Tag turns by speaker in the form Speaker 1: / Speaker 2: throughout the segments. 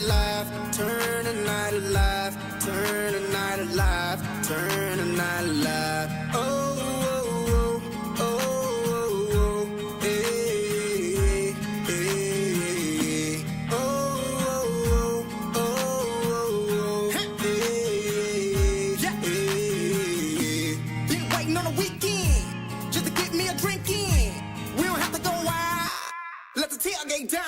Speaker 1: alive, turn the night alive, turn the night alive, turn the night alive. Oh, oh, oh, oh, oh, hey, hey, oh, oh, oh, oh, hey, hey. Been waiting on a weekend just to get me a drink in. We don't have to go wild, let the tailgate down.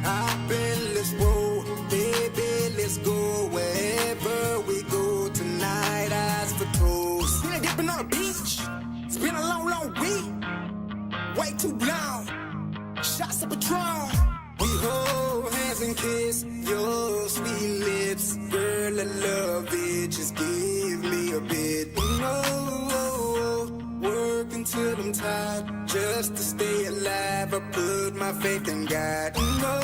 Speaker 1: I've been, let's roll, baby, let's go wherever we go tonight. Eyes for toes. Been dipping on the beach. It's been a long, long week. Way too long. Shots of Patron. We hold hands and kiss your sweet lips. Girl, I love it. Just give me a bit. No, work until I'm tired. Just to stay alive, I put my faith in God. No,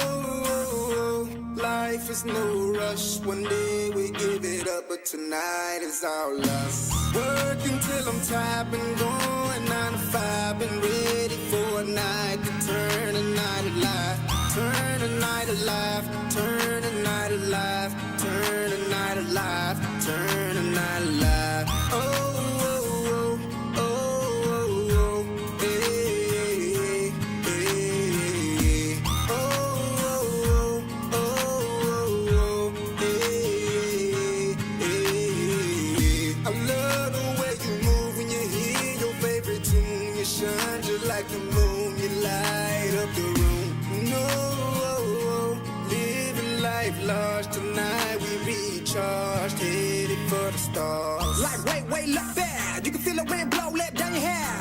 Speaker 1: life is no rush. One day we give it up, but tonight is all us. Work until I'm tired, been going 9 to 5, been ready for a night to turn the night alive. Turn the night alive, turn the night alive, turn the night alive, turn the night alive. Oh. Like the moon, you light up the room. No, living life large tonight. We recharged, headed for the stars. Like wait, look there. You can feel the wind blow, let down your hair.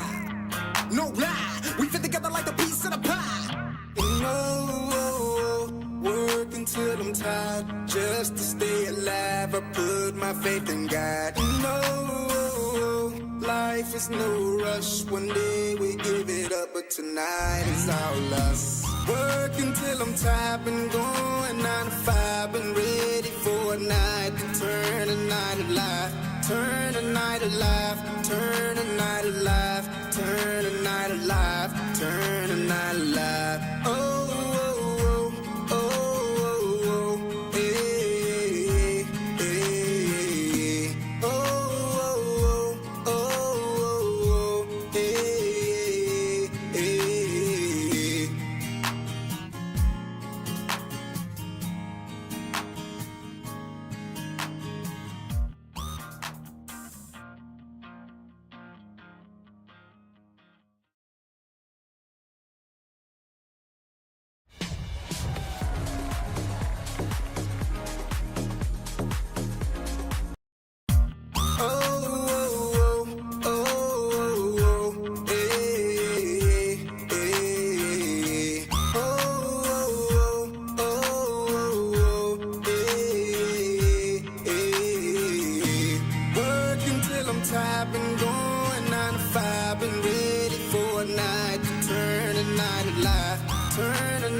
Speaker 1: No lie, we fit together like the piece of the pie. No, work until I'm tired, just to stay alive. I put my faith in God. No, life is no rush. One day we give it up, but tonight is all us. Work until I'm tired, been going 9 to 5, been ready for a night to turn the night alive. Turn the night alive, turn the night alive, turn the night alive, turn the night alive. Oh, oh, oh, oh, oh, hey, hey, oh, oh, oh, oh, hey, hey. Turn the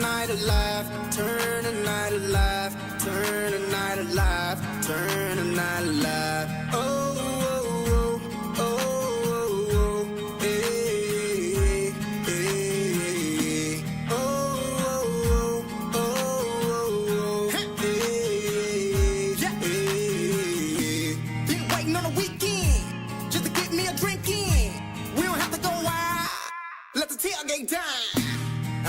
Speaker 1: night alive, turn the night alive, turn the night alive, turn the night alive. Oh, oh, oh, oh, oh, hey, hey, oh, oh, oh, hey, hey. Been waiting on a weekend just to get me a drink in. We don't have to go wild, let the tailgate down.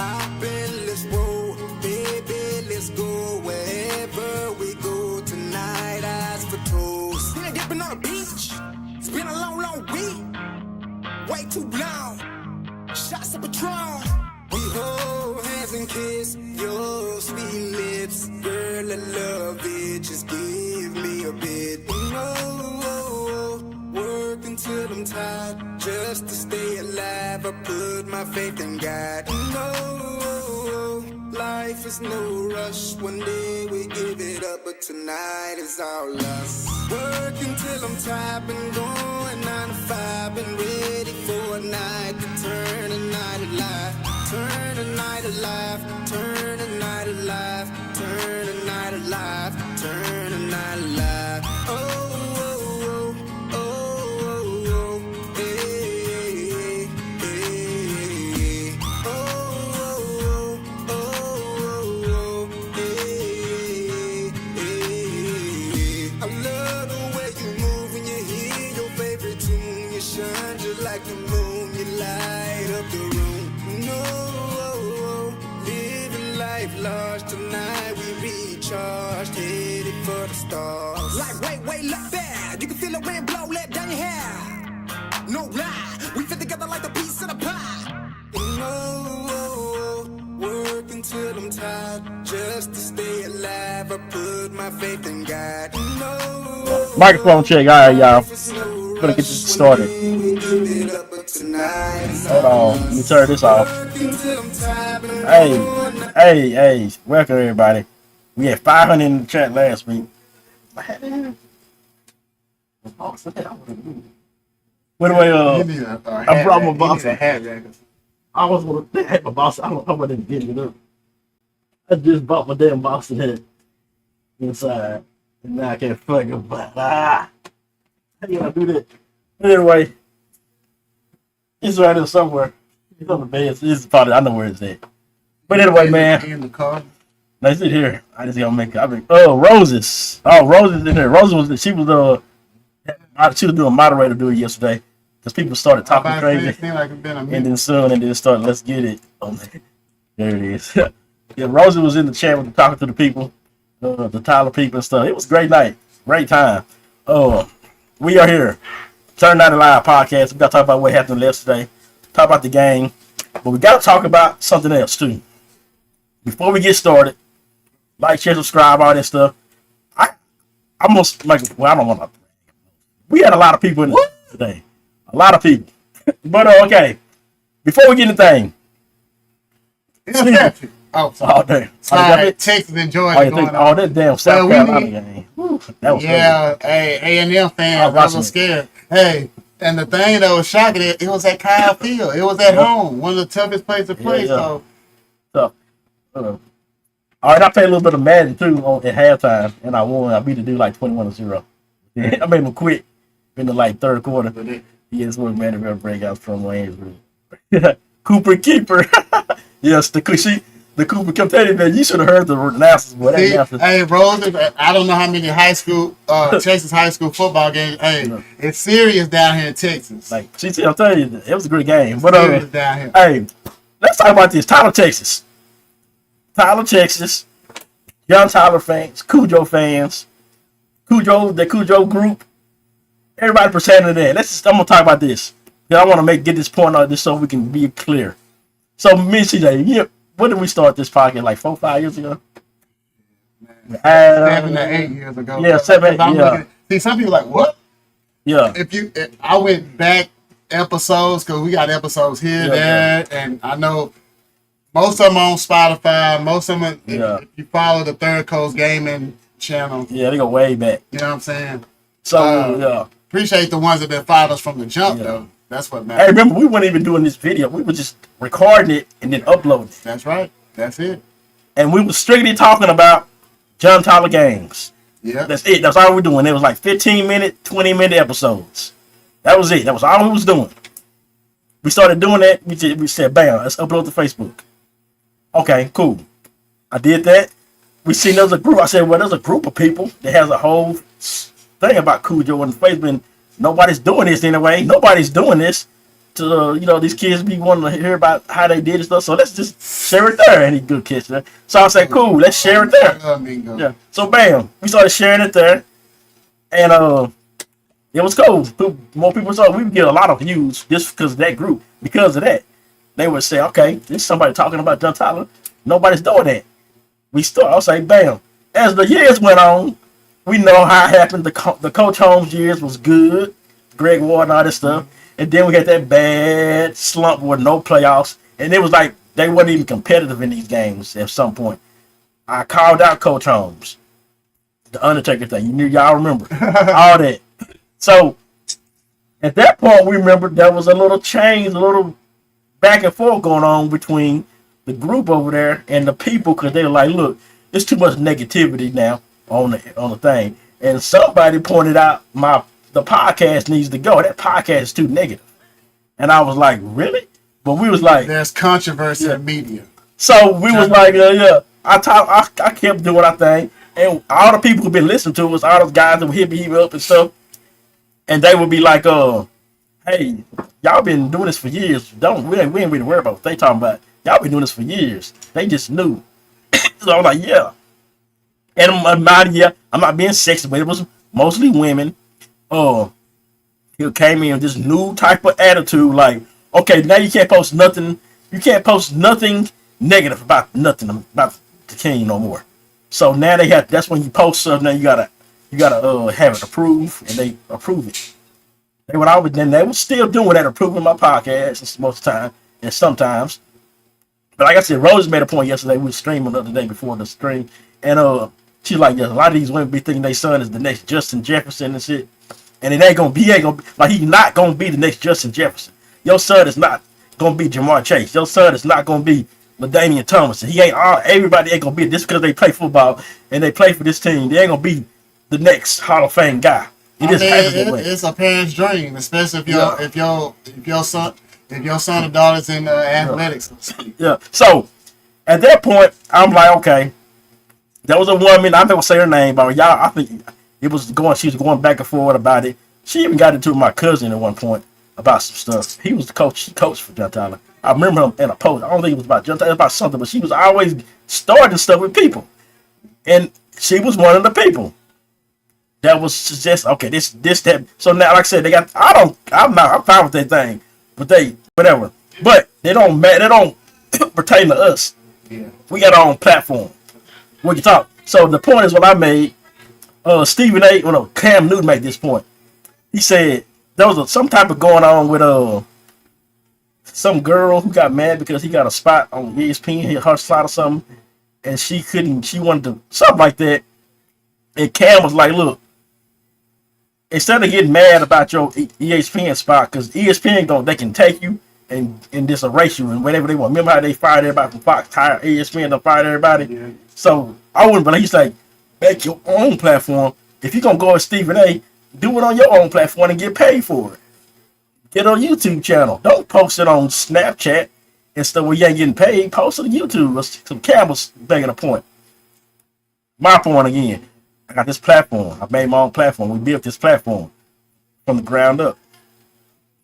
Speaker 1: I've been, let's roll, baby, let's go wherever we go tonight. Eyes for toes. Been dipping on the beach. It's been a long, long week. Way too long. Shots of Patron. We hold hands and kiss your sweet lips. Girl, I love it. Just give me a bit. No, work until I'm tired, just to stay alive. I put my faith in God. No, life is no rush. One day we give it up, but tonight is all us. Work until I'm tired, been going 9 to 5, been ready for a night to turn the night alive. Turn the night alive, turn the night alive, turn the night alive, turn the night alive. Oh, oh, oh, oh, oh, hey, hey, oh, oh, oh, oh, hey, large tonight, we recharged, headed for the stars.
Speaker 2: Like, wait, look there. You can feel the wind blow, let down your hair. No lie, we fit together like a piece of the pie.
Speaker 1: Working till I'm tired, just to stay alive. I put my faith in God.
Speaker 3: Microphone check. All right, y'all. Gonna get this started. Hold on, let me turn this off. Hey, welcome everybody. We had 500 in the chat last week. By the way, I brought my box. I was gonna have my box. I didn't get it up. I just bought my damn box and had inside, and now I can't fucking about. How you gonna do that? But anyway, it's right there somewhere. It's on the bed. It's probably I know where it's at. But anyway, man.
Speaker 4: In the car.
Speaker 3: Let's sit here. I just gotta make. Roses. Oh, Roses in here. Roses she was doing moderator duty yesterday because people started talking crazy.
Speaker 4: And
Speaker 3: then soon, and then started. Let's get it. Oh man, there it is. Yeah, Rosie was in the chat with talking to the people, the Tyler people and stuff. It was a great night, great time. We are here. Turn 90 Live podcast. We got to talk about what happened yesterday. Talk about the game, but we got to talk about something else too. Before we get started, like, share, subscribe, all that stuff. I almost like. Well, I don't want to. We had a lot of people in today. A lot of people. But okay. Before we get anything.
Speaker 4: Oh,
Speaker 3: damn.
Speaker 4: Sorry, Texas and Georgia going on.
Speaker 3: That damn South Carolina game. That was
Speaker 4: crazy. Hey, A&M fans, I was scared. Hey, and the thing that was shocking, it was at Kyle Field. It was at home. One of the toughest places to play.
Speaker 3: So, all right, I played a little bit of Madden too at halftime, and I won. I beat the dude like 21-0. I made him quit in the like third quarter. Yes, what Madden real breakouts from Waynesville. Cooper Keeper. Yes, the Cooper kept telling me, you should have heard the announcers.
Speaker 4: Hey, Rose, I don't know how many Texas high school football games. Hey, it's serious down here in Texas.
Speaker 3: Like I'm telling you, it was a great game. But
Speaker 4: down here.
Speaker 3: Hey, let's talk about this. Tyler, Texas, young Tyler fans, Cujo fans, the Cujo group, everybody pertaining to that. I'm gonna talk about this. I want to get this point out just so we can be clear. So me and CJ, when did we start this podcast? Like 4 or 5 years ago?
Speaker 4: 7 to 8 years ago.
Speaker 3: Yeah, 7, 8. Yeah.
Speaker 4: See, some people are like, what?
Speaker 3: Yeah.
Speaker 4: If I went back episodes, because we got episodes here, there, and I know most of them on Spotify. Most of them, if you follow the Third Coast Gaming channel.
Speaker 3: Yeah, they go way back.
Speaker 4: You know what I'm saying?
Speaker 3: So,
Speaker 4: appreciate the ones that been followed us from the jump, though. That's what matters.
Speaker 3: Hey, remember, we weren't even doing this video. We were just recording it and then uploading it.
Speaker 4: That's right. That's it.
Speaker 3: And we were strictly talking about John Tyler games.
Speaker 4: Yeah.
Speaker 3: That's it. That's all we were doing. It was like 15-minute, 20-minute episodes. That was it. That was all we was doing. We started doing that. We said, bam, let's upload to Facebook. Okay, cool. I did that. We seen there's a group. I said, well, there's a group of people that has a whole thing about Cujo and Facebook. Nobody's doing this anyway. Nobody's doing this to, these kids be wanting to hear about how they did and stuff. So let's just share it there. Any good kids there. So I said, cool, let's share it there. Yeah. So bam, we started sharing it there. And it was cool. More people saw it. We would get a lot of views just because of that group. Because of that. They would say, okay, this is somebody talking about John Tyler. Nobody's doing that. I'll say, bam. As the years went on, we know how it happened. The Coach Holmes years was good. Greg Ward and all this stuff. And then we had that bad slump with no playoffs. And it was like they weren't even competitive in these games at some point. I called out Coach Holmes. The Undertaker thing. Y'all remember. All that. So, at that point, we remember there was a little change, a little back and forth going on between the group over there and the people. Because they were like, look, there's too much negativity now on the thing, and somebody pointed out the podcast needs to go. That podcast is too negative, and I was like, really? But we was like,
Speaker 4: there's controversy in media.
Speaker 3: So we was like, I kept doing our thing, and all the people who've been listening to us, all those guys that would hit me up and stuff, and they would be like, hey, y'all been doing this for years. We ain't really worried about what they talking about. Y'all been doing this for years. They just knew. So I was like, yeah. And I'm not being sexist, but it was mostly women. He came in with this new type of attitude, like, okay, now you can't post nothing. You can't post nothing negative about nothing about the king no more. So now they have. That's when you post stuff. Now you gotta have it approved, and they approve it. They were still doing that, approving my podcast most of the time, and sometimes. But like I said, Rose made a point yesterday. We were streaming the other day before the stream, and she's like, yeah, a lot of these women be thinking their son is the next Justin Jefferson and shit, and it ain't gonna be, like, he's not gonna be the next Justin Jefferson. Your son is not gonna be Jamar Chase. Your son is not gonna be LaDainian Tomlinson. He ain't everybody ain't gonna be just because they play football and they play for this team. They ain't gonna be the next Hall of Fame guy.
Speaker 4: It's a parent's dream, especially if your son or daughter's in athletics.
Speaker 3: Yeah. So at that point, I'm like, okay, there was a woman. I'm not gonna say her name, but y'all, I think it was going. She was going back and forth about it. She even got into my cousin at one point about some stuff. He was the coach. She coached for John Tyler. I remember him in a post. I don't think it was about John Tyler. It was about something, but she was always starting stuff with people, and she was one of the people that was suggest, okay, this, that. So now, like I said, I'm fine with that thing, but whatever. But they don't pertain to us.
Speaker 4: Yeah.
Speaker 3: We got our own platform. We can talk. So the point is what I made. Stephen A. Cam Newton made this point. He said there was some type of going on with some girl who got mad because he got a spot on ESPN, her slot or something, and she wanted to something like that. And Cam was like, look, instead of getting mad about your ESPN spot, because ESPN they can take you and just erase you and whatever they want. Remember how they fired everybody from Fox, ESPN, they fired everybody? Yeah. So I wouldn't, but he's like, make your own platform. If you're going to go with Stephen A., do it on your own platform and get paid for it. Get on YouTube channel. Don't post it on Snapchat and stuff where you ain't getting paid. Post it on YouTube. Some Campbell's making a point. My point again. I got this platform. I made my own platform. We built this platform from the ground up.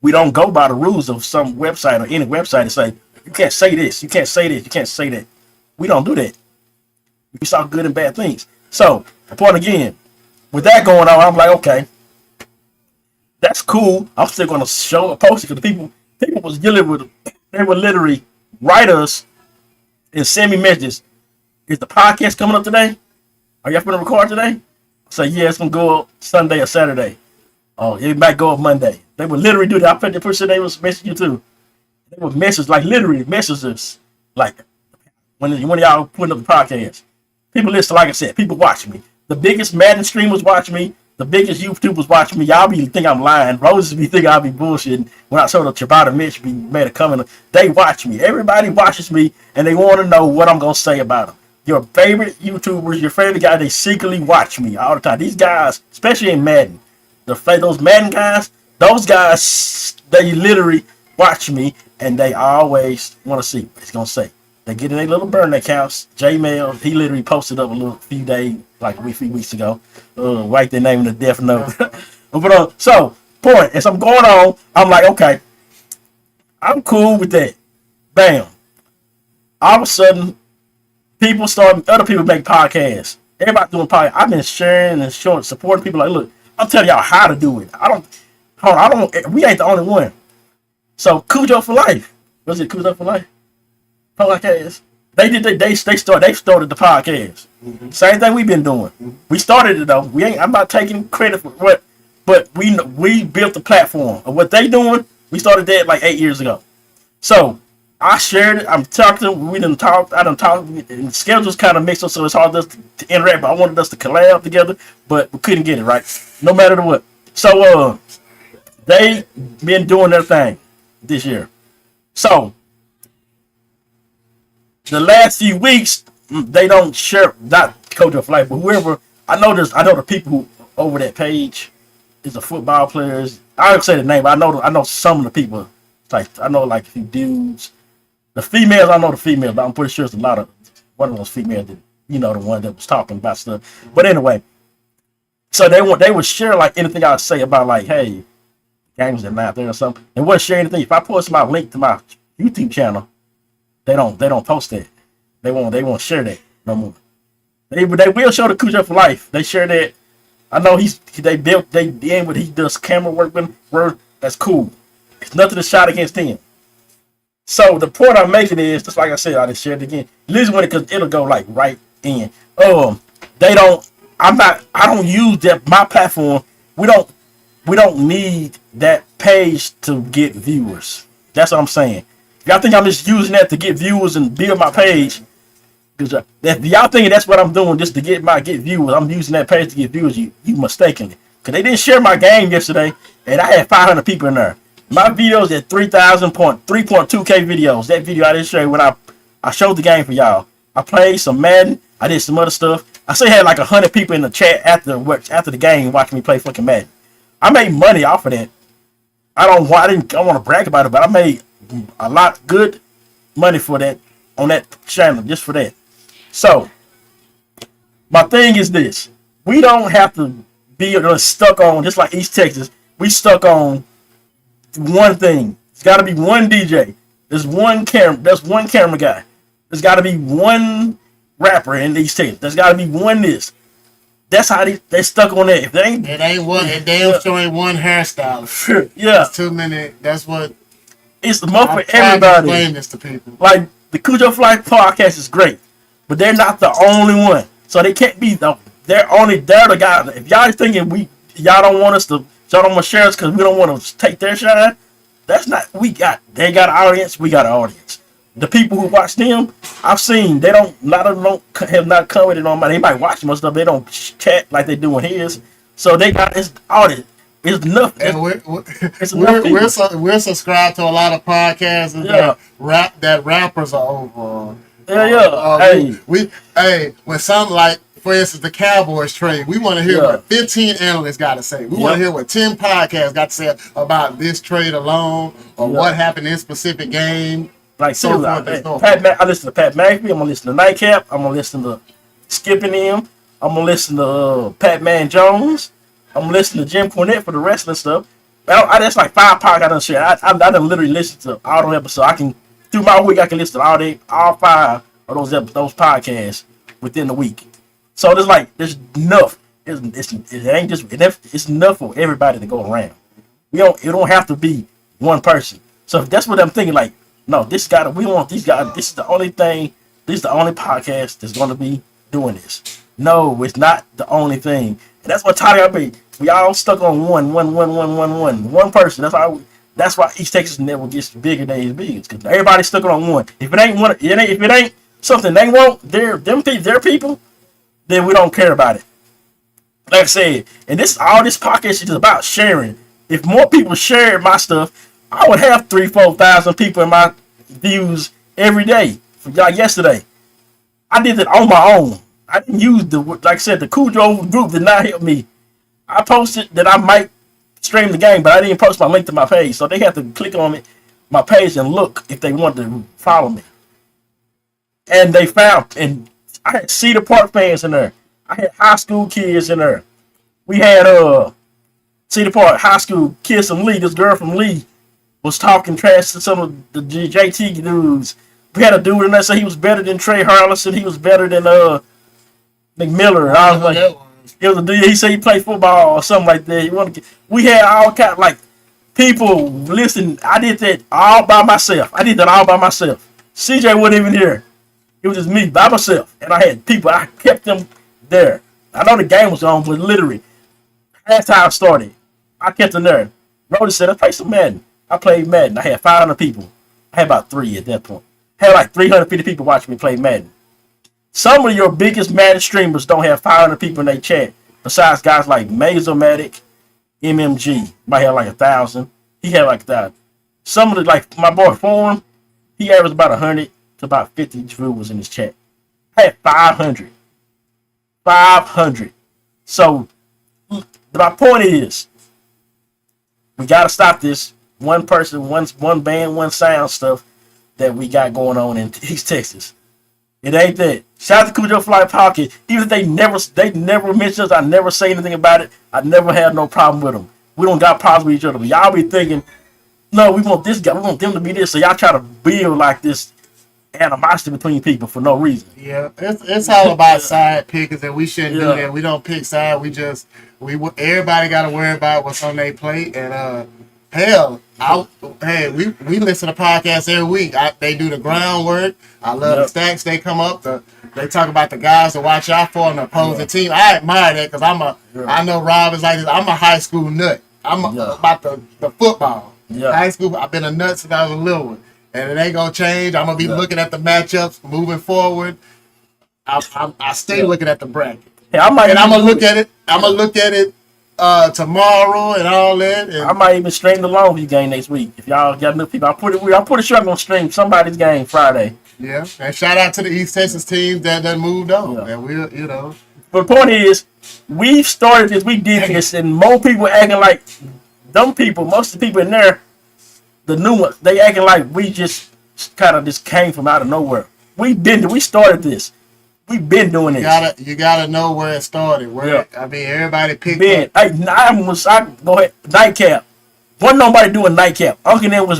Speaker 3: We don't go by the rules of some website or any website and say, you can't say this, you can't say this, you can't say that. We don't do that. We saw good and bad things. So, the point again, with that going on, I'm like, okay, that's cool. I'm still going to show a post because the people was dealing with, they would literally write us and send me messages. Is the podcast coming up today? Are y'all going to record today? Say, yeah, it's going to go up Sunday or Saturday. Oh, it might go up Monday. They would literally do that. I put the person they was messaging you too. They would message, like literally messages, like when y'all putting up the podcast. People listen, like I said, people watch me. The biggest Madden streamers watch me. The biggest YouTubers watch me. Y'all be think I'm lying. Roses be think I'll be bullshitting. When I told Tribata Mitch be made a comment, they watch me. Everybody watches me, and they want to know what I'm going to say about them. Your favorite YouTubers, your favorite guy, they secretly watch me all the time. These guys, especially in Madden, those Madden guys, those guys, they literally watch me, and they always want to see what it's going to say. They get in their little burner accounts. J-Mail, he literally posted up a few days, like a few weeks ago. Write their name in the death note. But so, point, as I'm going on, I'm like, okay, I'm cool with that. Bam. All of a sudden, other people make podcasts. Everybody doing podcasts. I've been sharing and supporting people like, look, I'm telling y'all how to do it. We ain't the only one. So, Cujo for Life. Was it Cujo for Life? Podcast. They started the podcast. Mm-hmm. Same thing we've been doing. Mm-hmm. We started it though. I'm not taking credit for what, but we built the platform of what they doing. We started that like 8 years ago. So I shared it. I'm talking. We didn't talk. I done talk. And schedules kind of mixed up, so it's hard to interact. But I wanted us to collab together, but we couldn't get it right. No matter what. So they been doing their thing this year. So the last few weeks, they don't share, not Coach of Life, but whoever. I know the people who over that page is the football players. I don't say the name, but I know some of the people. Like I know like a few dudes. The females, I know the females, but I'm pretty sure it's one of those females that the one that was talking about stuff. But anyway, so they would share like anything I'd say about like, hey, games that not there or something. They wouldn't share anything. If I post my link to my YouTube channel, they don't post that. They won't share that. no more. They will show the Cujo for life. They share that. I know they end with he does camera work. That's cool. It's nothing to shot against him. So the point I'm making is just like I said, I just shared it again. Listen with it because it'll go like right in. They don't. I don't use that my platform. We don't need that page to get viewers. That's what I'm saying. If y'all think I'm just using that to get viewers and build my page, because if y'all thinking that's what I'm doing just to get viewers, I'm using that page to get viewers. You mistakenly, because they didn't share my game yesterday, and I had 500 people in there. My videos at 3.2K videos. That video I didn't show you when I showed the game for y'all. I played some Madden. I did some other stuff. I still had like 100 people in the chat after the game watching me play fucking Madden. I made money off of that. I don't want to brag about it, but I made a lot good money for that on that channel just for that. So my thing is this: we don't have to be stuck on just like East Texas. We stuck on one thing. It's got to be one DJ. There's one camera guy. There's got to be one rapper in East Texas. There's got to be one this. That's how they stuck on that. If they ain't,
Speaker 4: it ain't one. It damn sure ain't one hairstyle.
Speaker 3: Yeah,
Speaker 4: it's too many. That's what.
Speaker 3: It's the most for everybody.
Speaker 4: Explain this to people.
Speaker 3: Like the Cujo Fly podcast is great, but they're not the only one. So they can't be they're the guys. If y'all thinking y'all don't want to share us because we don't want to take their shine, that's not. They got an audience. We got an audience. The people who watch them, I've seen a lot of them have not commented on mine. They might watch most stuff. They don't chat like they do in his. So they got this audience. It's enough.
Speaker 4: And we're subscribed to a lot of podcasts that rappers are over. When something like, for instance, the Cowboys trade, we want to hear what 15 analysts got to say. We want to hear what 10 podcasts got to say about this trade alone or what happened in this specific game.
Speaker 3: Like seriously, I listen to Pat McAfee. I'm gonna listen to Nightcap. I'm gonna listen to Skipping him. I'm gonna listen to Pat Man Jones. I'm gonna listen to Jim Cornette for the wrestling stuff. That's like 5 podcasts I done share. I done literally listen to all those episodes. Through my week I can listen to all 5 of those podcasts within the week. So there's enough. It's enough for everybody to go around. It don't have to be one person. So if that's what I'm thinking, like, no, we want these guys. This is the only thing. This is the only podcast that's going to be doing this. No, it's not the only thing. And that's what Toddy be. We all stuck on one person. That's why East Texas never gets bigger than it's big. Because everybody's stuck on one. If it ain't something they want, their people, then we don't care about it. Like I said, and all this podcast is about sharing. If more people shared my stuff, I would have 3,000-4,000 people in my views every day. For y'all yesterday, I did it on my own. I didn't use like I said, the Cujo group did not help me. I posted that I might stream the game, but I didn't post my link to my page, so they have to click on my page and look if they want to follow me. And they found, and I had Cedar Park fans in there. I had high school kids in there. We had Cedar Park high school kids from Lee. This girl from Lee was talking trash to some of the JT dudes. We had a dude in there say he was better than Trey Harlison. He was better than McMiller. I was like, it was a dude. He said he played football or something like that. We had all kind of people listen. I did that all by myself. CJ wasn't even here. It was just me by myself, and I had people. I kept them there. I know the game was on, but literally, halftime started. I kept them there. Brody said, "Let's play some Madden." I played Madden. I had 500 people. I had about 3 at that point. I had like 350 people watching me play Madden. Some of your biggest Madden streamers don't have 500 people in their chat. Besides guys like Mazomatic, MMG, might have like 1,000. He had like that. Some of the my boy Forum, he averaged about 100 to about 50 viewers in his chat. I had 500. 500. So my point is, we gotta stop this one person, one band, one sound stuff that we got going on in East Texas. It ain't that. Shout out to Cujo Fly Pocket. Even if they never mention us, I never say anything about it. I never have no problem with them. We don't got problems with each other. But y'all be thinking, no, we want this guy, we want them to be this. So y'all try to build like this animosity between people for no reason.
Speaker 4: Yeah, it's all about side pickers, and we shouldn't do
Speaker 3: Yeah.
Speaker 4: that. We don't pick side. Everybody got to worry about what's on their plate. And hell, we listen to podcasts every week. They do the groundwork. I love the stats. They come up. They talk about the guys to watch out for on the opposing team. I admire that because I know Rob is like this. I'm a high school nut. I'm about the football.
Speaker 3: Yeah.
Speaker 4: High school, I've been a nut since I was a little one. And it ain't gonna change. I'm gonna be looking at the matchups moving forward. I stay looking at the bracket.
Speaker 3: Hey, I'm
Speaker 4: gonna look at it. I'm gonna look at it tomorrow and all that. And
Speaker 3: I might even stream the Longview game next week. If y'all got enough people, I'm pretty sure I'm gonna stream somebody's game Friday.
Speaker 4: Yeah, and shout out to the East Texas teams that moved on.
Speaker 3: Yeah.
Speaker 4: And we,
Speaker 3: But the point is, we started this, we did this, and more people acting like them people. Most of the people in there, the new ones, they acting like we just kind of just came from out of nowhere. We started this. We've been doing this.
Speaker 4: You gotta know where it started. I mean, everybody picked up.
Speaker 3: I go ahead. Nightcap. Wasn't nobody doing nightcap.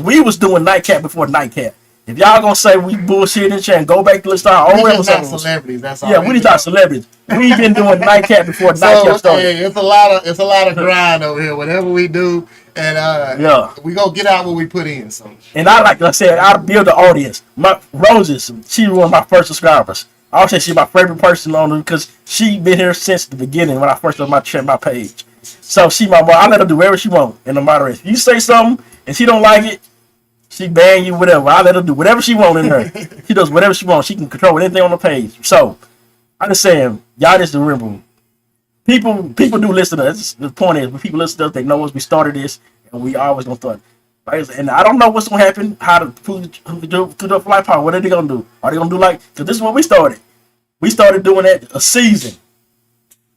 Speaker 3: We was doing nightcap before nightcap. If y'all gonna say we bullshit and shit and go back to list our own episodes,
Speaker 4: not celebrities. That's all.
Speaker 3: Yeah, we just not celebrities. We've been doing nightcap before nightcap started.
Speaker 4: Hey, it's a lot of grind over here. Whatever we do, and we gonna get out what we put in. So,
Speaker 3: and like I said, I build the audience. My Roses, she was one of my first subscribers. I would say she's my favorite person on her because she been here since the beginning when I first started my page. So she my boy. I let her do whatever she want in the moderation. If you say something and she don't like it, she ban you, whatever. I let her do whatever she want in her. She does whatever she wants. She can control anything on the page. So I'm just saying, y'all just remember, people do listen to us. The point is, when people listen to us, they know us. We started this, and we always gonna start. And I don't know what's gonna happen. How to do Life Power? What are they gonna do? Are they gonna do because this is what we started. We started doing that a season.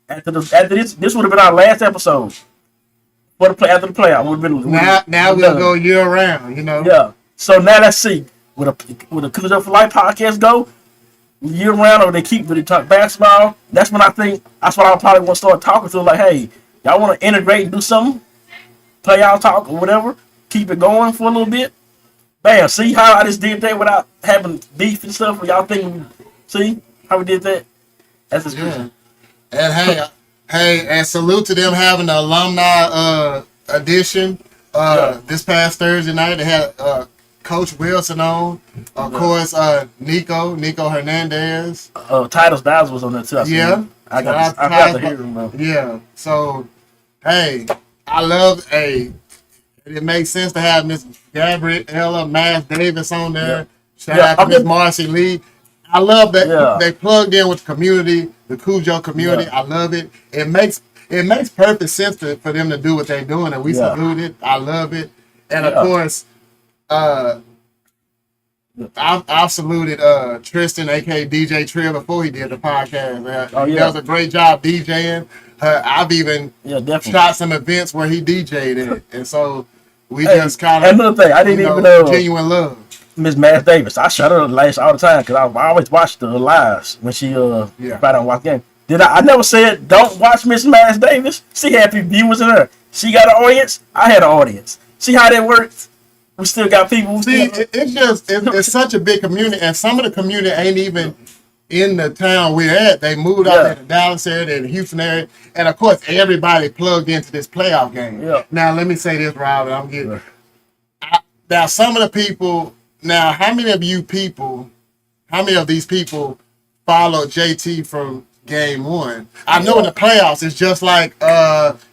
Speaker 3: After this would have been our last episode. After the playoff, would have been
Speaker 4: now we'll go year round.
Speaker 3: Yeah. So now let's see. Would a Cujo for Life podcast go year round, or they talk basketball? That's when that's what I'll probably want to start talking to. Like, hey, y'all want to integrate and do something? Play y'all talk or whatever. Keep it going for a little bit. Bam. See how I just did that without having beef and stuff? Y'all think? See how we did that? That's just good.
Speaker 4: And and salute to them having the alumni edition this past Thursday night. They had Coach Wilson on, of course. Nico Hernandez.
Speaker 3: Titus Bowser was on there too. I got to hear him though.
Speaker 4: Yeah. So, hey, I love it makes sense to have Miss Gabriella Mass Davis on there. Shout out to Miss Marcy Lee. I love that they plugged in with the community, the Cujo community. I love it. It makes perfect sense for them to do what they're doing, and we salute it. I love it, and of course, I've saluted Tristan, aka DJ Trill, before he did the podcast. He does a great job DJing. I've even shot some events where he DJ'd it, and so we just kind of
Speaker 3: another thing I didn't even know
Speaker 4: genuine love.
Speaker 3: Miss Mass Davis. I shut her all the time because I always watched the lives when she if I don't watch the game. I never said don't watch Miss Mass Davis. She had viewers in her. She got an audience. I had an audience. See how that works? We still got people.
Speaker 4: It's such a big community, and some of the community ain't even in the town we're at. They moved out to the Dallas area, the Houston area, and of course everybody plugged into this playoff game.
Speaker 3: Yeah.
Speaker 4: Now let me say this, Robert. I'm getting now some of the people. Now, how many of these people follow JT from game one? I know in the playoffs it's just like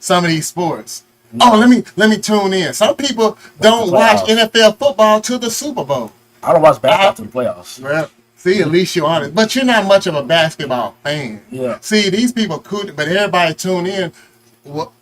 Speaker 4: some of these sports. Oh, let me tune in. Some people don't watch NFL football to the Super Bowl.
Speaker 3: I don't watch basketball to the playoffs.
Speaker 4: Well, see, at least you're honest. But you're not much of a basketball fan.
Speaker 3: Yeah.
Speaker 4: See, these people could, but everybody tune in.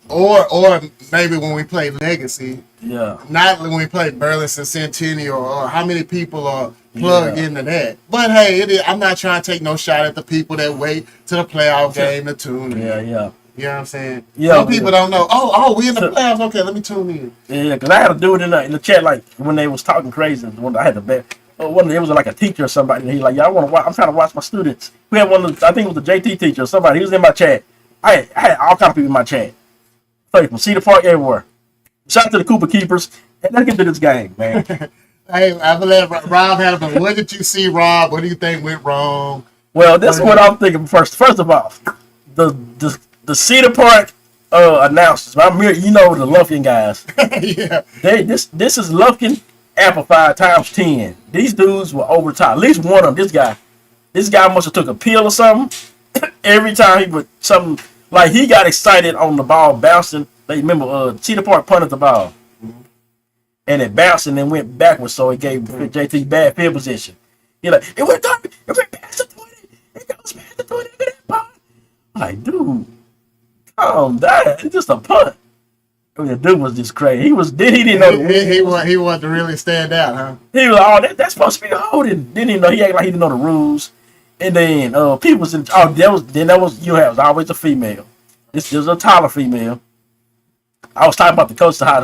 Speaker 4: Or maybe when we play Legacy, not when we play Burleson Centennial, or how many people are plugged into that. But hey, I'm not trying to take no shot at the people that wait to the playoff game to tune in.
Speaker 3: Yeah.
Speaker 4: You know what I'm saying?
Speaker 3: Yeah,
Speaker 4: some people don't know. Oh, we in the playoffs. Okay, let me tune in.
Speaker 3: Yeah, because I had to do it in the chat, like when they was talking crazy. When I had to bet. It was like a teacher or somebody. And he's like, I'm trying to watch my students. We had one of the, I think it was the JT teacher or somebody. He was in my chat. I had all kinds of people in my chat. From Cedar Park, everywhere. Shout out to the Cooper Keepers. And let's get to this game, man.
Speaker 4: Hey, I'm gonna let Rob have it. But what did you see, Rob? What do you think went wrong?
Speaker 3: Well, this is what I'm thinking first. First of all, the Cedar Park announcers. You know the Lufkin guys.
Speaker 4: Yeah.
Speaker 3: This is Lufkin amplified times 10. These dudes were over the top. At least one of them. This guy must have took a pill or something. Every time he would something like he got excited on the ball bouncing. They remember Cedar Park punted the ball. And it bounced and then went backwards, so it gave JT bad field position. He like, it went past the 20. It goes past the 20. Look at that punt. I'm like, dude, calm down. It's just a punt. I mean, the dude was just crazy. He didn't know.
Speaker 4: He wanted to really stand out, huh?
Speaker 3: He was like, oh, that's supposed to be a holding. Didn't even know. He acted like he didn't know the rules. And then people was in. Oh, that was you have always a female. This was a taller female. I was talking about the coach to how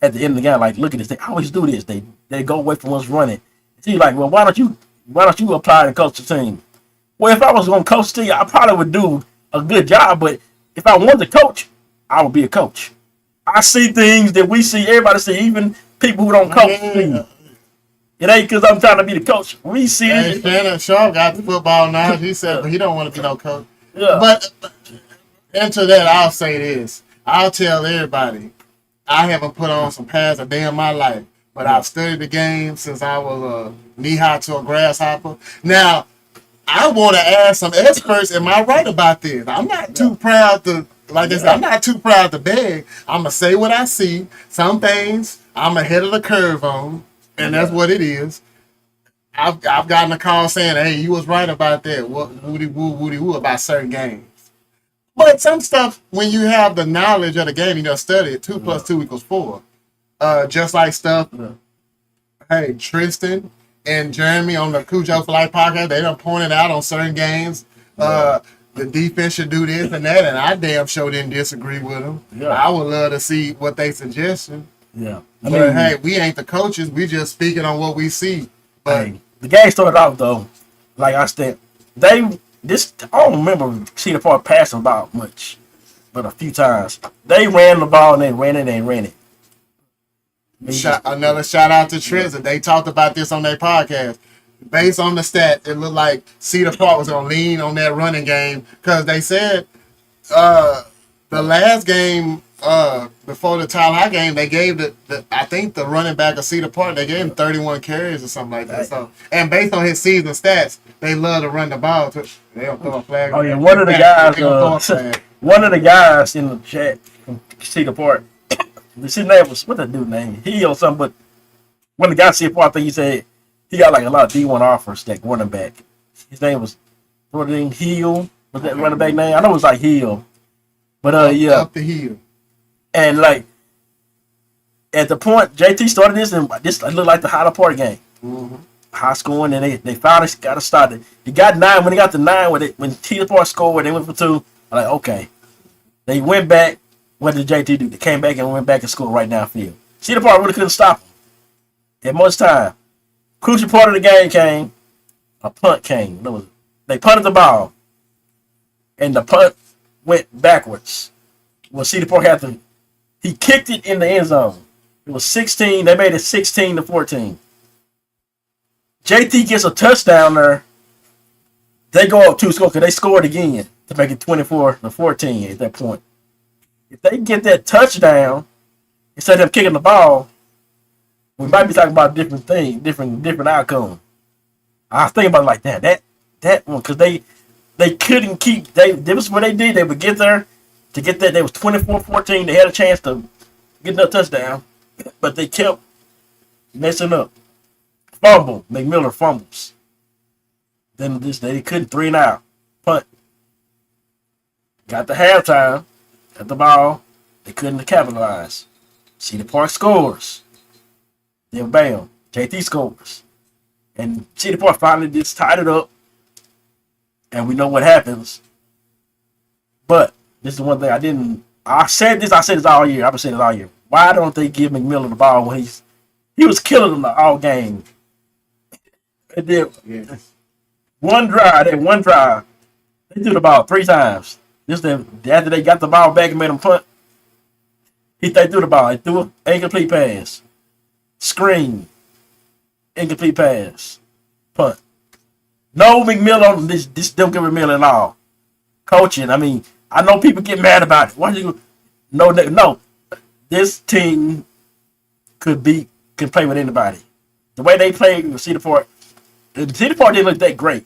Speaker 3: at the end of the game, like, look at this. They always do this. They go away from us running. He's like, well, why don't you apply to coach the team? Well, if I was going to coach the team, I probably would do a good job. But if I wanted to coach, I would be a coach. I see things that we see. Everybody see, even people who don't coach. It ain't because I'm trying to be the coach. We see it.
Speaker 4: Shannon Shaw got the football now. He said he don't want to be no coach.
Speaker 3: Yeah.
Speaker 4: But into that, I'll say this. I'll tell everybody. I haven't put on some pads a day in my life, but I've studied the game since I was knee-high to a grasshopper. Now, I want to ask some experts, am I right about this? I'm not too proud to, like I said, I'm not too proud to beg. I'm going to say what I see. Some things I'm ahead of the curve on, and that's what it is. I've gotten a call saying, hey, you was right about that. Woody woo about certain games. But some stuff, when you have the knowledge of the game, you know, study it, 2 + 2 = 4. Just like stuff, hey, Tristan and Jeremy on the Cujo for Life podcast, they done pointed out on certain games, the defense should do this and that, and I damn sure didn't disagree with them. Yeah. I would love to see what they suggestion.
Speaker 3: Yeah.
Speaker 4: But hey, we ain't the coaches, we just speaking on what we see. But
Speaker 3: the game started off, though, like I said, I don't remember Cedar Park passing about much, but a few times. They ran the ball and they ran it.
Speaker 4: Another shout out to Tristan. They talked about this on their podcast. Based on the stat, it looked like Cedar Park was going to lean on that running game because they said the last game before the Tyler High game, they gave I think the running back of Cedar Park, they gave him 31 carries or something like that. So, and based on his season stats, they love to run the ball. They don't throw a flag.
Speaker 3: Oh yeah, one of the guys in the chat from Cedar Park, his name was what that dude name? He or something. But when the guy Cedar Park, I think he said he got like a lot of D1 offers that running back. His name was Hill. Was that running back name? I know it was like Hill. But yeah,
Speaker 4: up the hill.
Speaker 3: And like at the point JT started this, and this looked like the Highland Park game.
Speaker 4: Mm-hmm.
Speaker 3: High scoring, and they finally got to start it. He got 9 when they got to 9 when Cedar Park scored. They went for 2. I'm like, okay. They went back. What did JT do? They came back and went back and scored right downfield. Cedar Park really couldn't stop them at much time. Crucial part of the game came. A punt came. They punted the ball, and the punt went backwards. Well, Cedar Park had to. He kicked it in the end zone. It was 16. They made it 16-14. JT gets a touchdown there. They go up 2 scores because they scored again to make it 24-14 at that point. If they get that touchdown instead of them kicking the ball, we might be talking about a different thing, different outcome. I was thinking about it like that one because they couldn't keep. This was what they did. They would get there to get that. They was 24-14. They had a chance to get another touchdown, but they kept messing up. Fumble. McMillan fumbles. Then they couldn't 3 and out. Punt. Got the halftime. Got the ball. They couldn't capitalize. Cedar Park scores. Then bam. JT scores. And Cedar Park finally just tied it up. And we know what happens. But this is one thing I said this all year. I've been saying it all year. Why don't they give McMillan the ball when he was killing them all game? And then one drive, they threw the ball 3 times. After they got the ball back and made them punt, they threw the ball. They threw an incomplete pass. Screen. incomplete pass, punt. No McMillan on this don't give McMillan at all. Coaching, I mean, I know people get mad about it. Why you no? This team can play with anybody. The way they play with Cedar Park didn't look that great.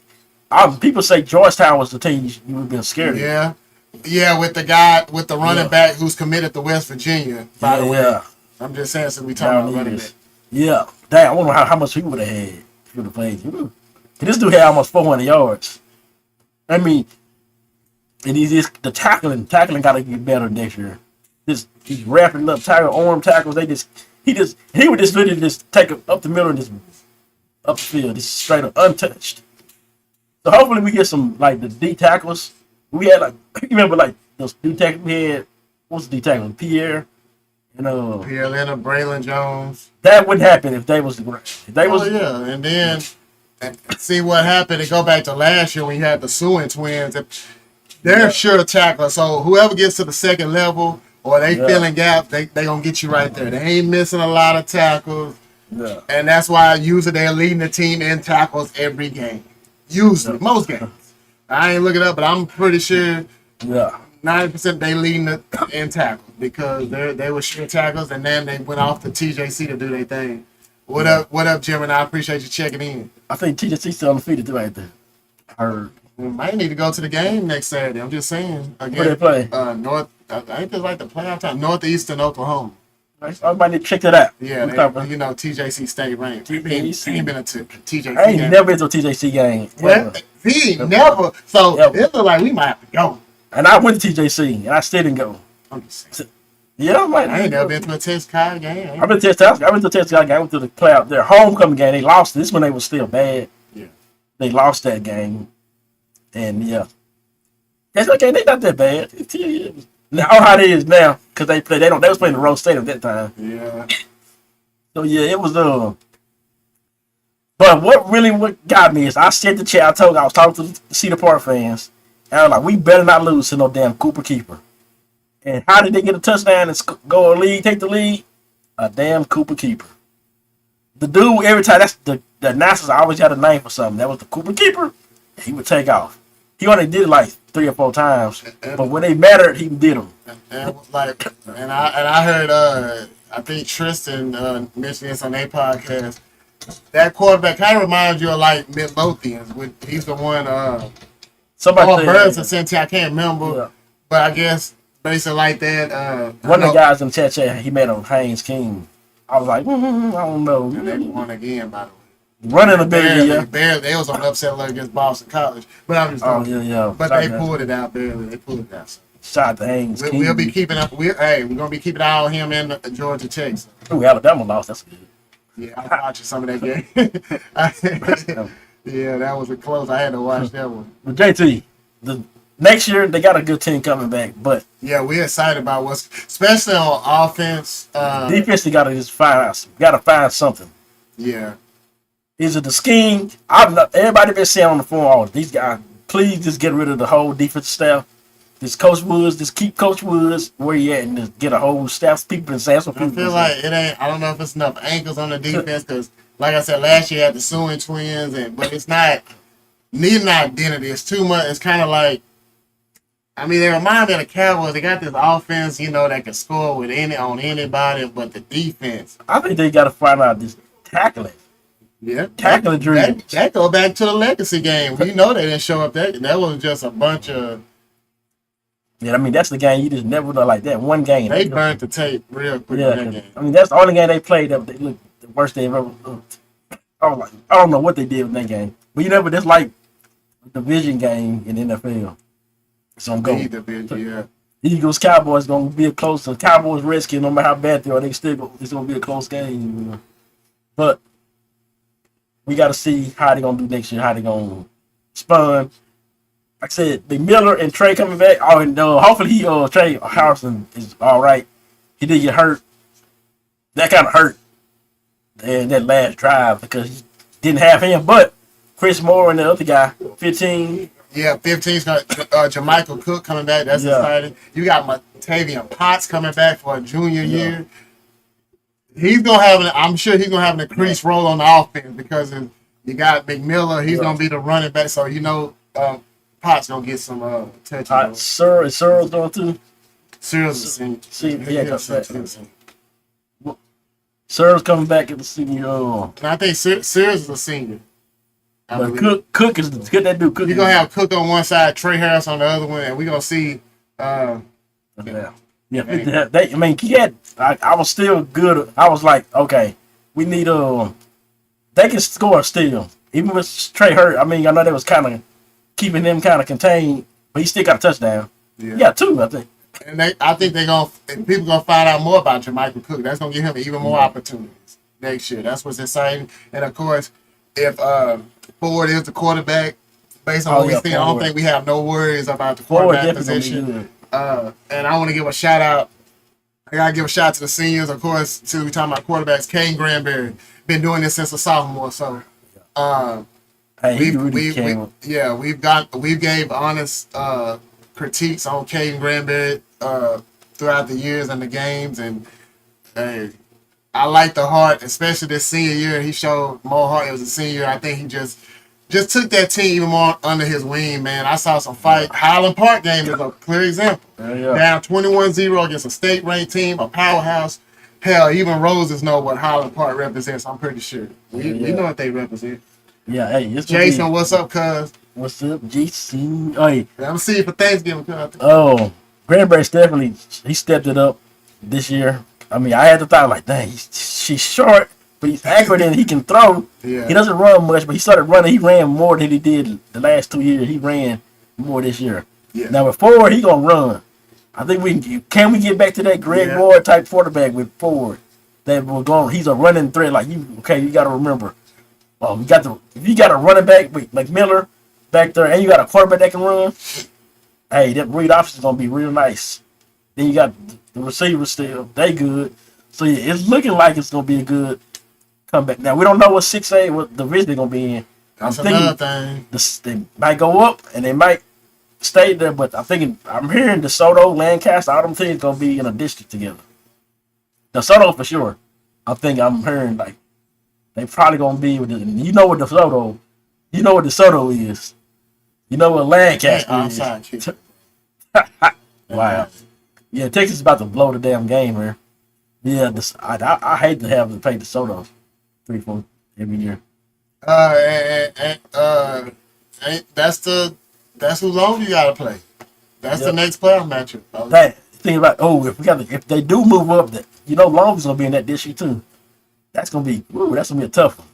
Speaker 3: People say Georgetown was the team you would have been scared of.
Speaker 4: Yeah, with the running back who's committed to West Virginia. By the way, I'm just saying, since we talking about running back. Yeah,
Speaker 3: damn, I wonder how much he would have had if he would have played. This dude had almost 400 yards. I mean, and the tackling got to get better next year. He's wrapping up arm tackles. He would just literally just take it up the middle and just up the field, just straight up untouched. So hopefully we get some like the D tackles. We had you remember like those D tackles we had. What's the D tackle? Pierre and
Speaker 4: Pierre Leonard, Braylon Jones.
Speaker 3: That wouldn't happen if they was
Speaker 4: and then see what happened and go back to last year when you had the Sewin twins. They're sure tacklers. So whoever gets to the second level or they filling gaps, they gonna get you right there. They ain't missing a lot of tackles.
Speaker 3: Yeah.
Speaker 4: And that's why usually they're leading the team in tackles every game. Usually, most games. I ain't looking up, but I'm pretty sure 90% they leading in tackles because they were sure tackles, and then they went off to TJC to do their thing. What up, Jim? And I appreciate you checking in.
Speaker 3: I think TJC still undefeated right there. Heard.
Speaker 4: We might need to go to the game next Saturday. I'm just saying. Again,
Speaker 3: where they play?
Speaker 4: I think it's like the playoff time. Northeastern Oklahoma.
Speaker 3: Everybody need to check that out.
Speaker 4: Yeah, TJC State ranked. He ain't been to TJC.
Speaker 3: I ain't never been to a TJC game.
Speaker 4: Well, he never. So it look like we might have to go.
Speaker 3: And I went to TJC, and I still didn't go.
Speaker 4: I'm just saying.
Speaker 3: Yeah,
Speaker 4: I ain't never been to a Texas Sky game.
Speaker 3: I went to Texas Sky game. I went to the playoff. Their homecoming game. They lost. This one they was still bad.
Speaker 4: Yeah.
Speaker 3: They lost that game. And that's okay. They not that bad. Now how it is now because they was playing the Rose State at that time.
Speaker 4: Yeah.
Speaker 3: So it was But what got me is I said the chat. I was talking to the Cedar Park fans, and I was like, we better not lose to no damn Cooper Keeper. And how did they get a touchdown and go a lead, take the lead? A damn Cooper Keeper. The dude every time the announcers always had a name for something. That was the Cooper Keeper. He would take off. He only did it like 3 or 4 times, but when they mattered, he did them.
Speaker 4: And I heard I think Tristan mentioned this on their podcast. That quarterback kind of reminds you of like Midlothian. He's the one. Somebody Birds and Senti, I can't remember, but I guess basically like that.
Speaker 3: One of the guys in the chat, he made him Haynes King. I was like, I don't know.
Speaker 4: And they won again, by the way.
Speaker 3: Running ability,
Speaker 4: barely. They was on upset alert against Boston College, but I'm just But they pulled it out barely. They pulled it out. So.
Speaker 3: Shout to Haynes.
Speaker 4: We'll be keeping up. We're gonna be keeping an eye on him and Georgia Tech. So.
Speaker 3: Ooh, Alabama lost. That's good.
Speaker 4: Yeah, I was watching some of that game. Yeah, that was a close. I had to watch that one.
Speaker 3: But JT, the next year they got a good team coming back, but
Speaker 4: we're excited about especially on offense.
Speaker 3: Defense, they gotta just find something.
Speaker 4: Yeah.
Speaker 3: Is it the scheme? Everybody been saying on the phone, these guys, please just get rid of the whole defensive staff. Just keep Coach Woods where he at and just get a whole staff. People been saying some.
Speaker 4: I feel like it ain't. I don't know if it's enough ankles on the defense because, like I said, last year had the Sewin twins, but it's not needing an identity. It's too much. It's kind of like, I mean, they remind me of the Cowboys. They got this offense, that can score on anybody, but the defense.
Speaker 3: I think they got to find out this tackling.
Speaker 4: Yeah,
Speaker 3: tackling dream.
Speaker 4: That go back to the legacy game. We know they didn't show up. That was just a bunch of.
Speaker 3: Yeah, I mean that's the game you just never know like that. One game
Speaker 4: they burnt the tape real quick. Yeah, in that game.
Speaker 3: I mean that's the only game they played that they looked the worst they've ever looked. I don't know what they did with that game, but just like the division game in the NFL. So I'm going. Eagles Cowboys gonna be a close. The Cowboys Redskins, no matter how bad they are, it's gonna be a close game. But we got to see how they're going to do next year, how they're going to spun. Like I said, the Miller and Trey coming back. Oh, and hopefully Trey Harrison is all right. He did get hurt. That kind of hurt in that last drive because he didn't have him. But Chris Moore and the other guy, 15.
Speaker 4: Yeah, 15's got Jermichael Cook coming back. That's exciting. You got Tavian Potts coming back for a junior year. he's gonna have I'm sure he's gonna have an increased role on the offense because you got McMillan. He's gonna be the running back, so Potts gonna get some touches.
Speaker 3: Searle's going too.
Speaker 4: Searle's a senior.
Speaker 3: Searle's coming back at the senior.
Speaker 4: I think Searles is a senior.
Speaker 3: But Cook is that dude. Cook.
Speaker 4: You're gonna have Cook on one side, Trey Harris on the other one, and we're gonna see.
Speaker 3: I was still good. I was like, okay, we need they can score still, even with Trey hurt. I mean, I know they was kind of keeping them kind of contained, but he still got a touchdown. Yeah, two, I think.
Speaker 4: And I think people gonna find out more about Jermichael Cook. That's gonna give him even more opportunities next year. That's what's exciting. And of course, if Ford is the quarterback, based on what we think, I don't think we have no worries about the quarterback position. And I want to give a shout out. I gotta give a shout out to the seniors, of course. Since we talking about quarterbacks, Kane Granberry been doing this since a sophomore. So, we've gave honest critiques on Caden Granberry throughout the years and the games, and I like the heart, especially this senior year. He showed more heart. It was a senior year. I think he just took that team even more under his wing, man. I saw some fight. Highland Park game is a clear example. Down 21-0 against a state-ranked team, a powerhouse. Hell, even Roses know what Highland Park represents, I'm pretty sure. We know what they represent.
Speaker 3: Yeah, hey,
Speaker 4: Jason, what's up, cuz?
Speaker 3: What's up, Jason? Oh, yeah.
Speaker 4: I'm seeing for Thanksgiving, cuz.
Speaker 3: Oh, Granberry's definitely, he stepped it up this year. I mean, I had to thought, like, dang, she's short, but he's accurate and he can throw.
Speaker 4: Yeah.
Speaker 3: He doesn't run much, but he started running. He ran more than he did the last 2 years. He ran more this year.
Speaker 4: Yeah.
Speaker 3: Now, with Ford, he going to run. I think we get back to that Greg Ward type quarterback with Ford that we're going. He's a running threat. Like you got to remember. If you got a running back with McMillan back there, and you got a quarterback that can run, hey, that read option is gonna be real nice. Then you got the receivers still, they good. So yeah, it's looking like it's gonna be a good comeback. Now we don't know what 6A, what division they're gonna be in.
Speaker 4: That's another thing.
Speaker 3: They might go up and they might stay there, but I'm hearing DeSoto, Lancaster, all them teams gonna be in a district together. DeSoto for sure. I'm hearing like they probably gonna be with you know what DeSoto is. You know what Lancaster is. Wow. Yeah, Texas is about to blow the damn game here. Yeah, I hate to have to pay DeSoto 3-4 every year.
Speaker 4: That's who long you gotta play. That's the next playoff matchup.
Speaker 3: Think about if they do move up, that Long's gonna be in that district too. That's gonna be a tough one.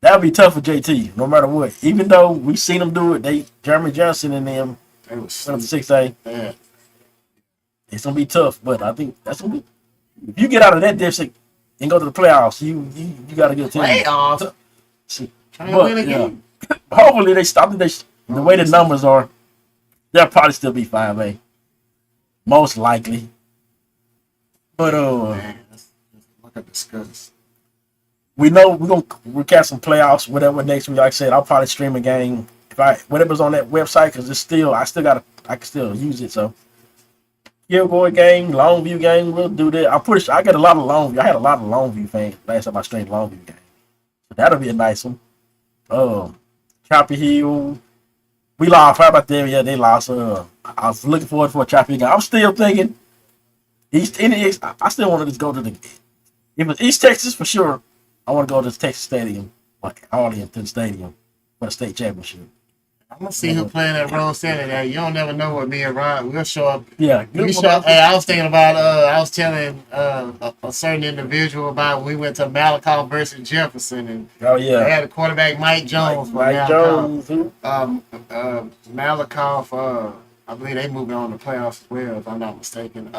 Speaker 3: That'll be tough for JT, no matter what. Even though we've seen them do it, Jeremy Johnson and them went up to 6A.
Speaker 4: Yeah.
Speaker 3: It's gonna be tough, but I think that's gonna be. If you get out of that district and go to the playoffs, you got a good team.
Speaker 4: Playoffs.
Speaker 3: Trying to win a game. Hopefully they stop. The way the numbers are, they'll probably still be 5A, most likely. But
Speaker 4: man, let's look at discuss.
Speaker 3: We know we're gonna recap some playoffs, whatever next week. Like I said, I'll probably stream a game whatever's on that website because I can still use it. So Kilgore game, Longview game, we'll do that. I'm pretty sure I had a lot of Longview fans last time I streamed Longview game. So that'll be a nice one. Choppy Hill. We lost. How about them? Yeah, they lost. I was looking forward for a Choppy Hill game. I'm still thinking I still want to just go to if it's East Texas for sure. I want to go to the Texas Stadium, like Arlington Stadium, for the state championship.
Speaker 4: I'm gonna see who playing at Rose Center. You don't never know what me and Ron. We'll show up.
Speaker 3: Yeah,
Speaker 4: Hey, I was thinking about. I was telling a certain individual about when we went to Malakoff versus Jefferson, and they had a quarterback Mike Jones. Malakoff. I believe they moving on to playoffs as well, if I'm not mistaken.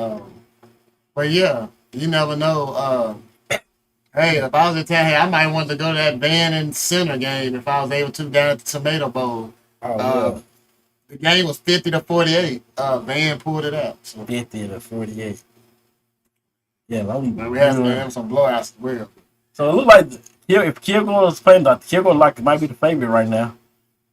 Speaker 4: But yeah, you never know. Hey, if I was in town, I might want to go to that Van and Center game if I was able to down at the Tomato Bowl. The game was 50-48. Van pulled it out. So.
Speaker 3: 50-48. Yeah,
Speaker 4: we had some blowouts as well.
Speaker 3: So it looked like if Kilgore is playing, Kilgore might be the favorite right now.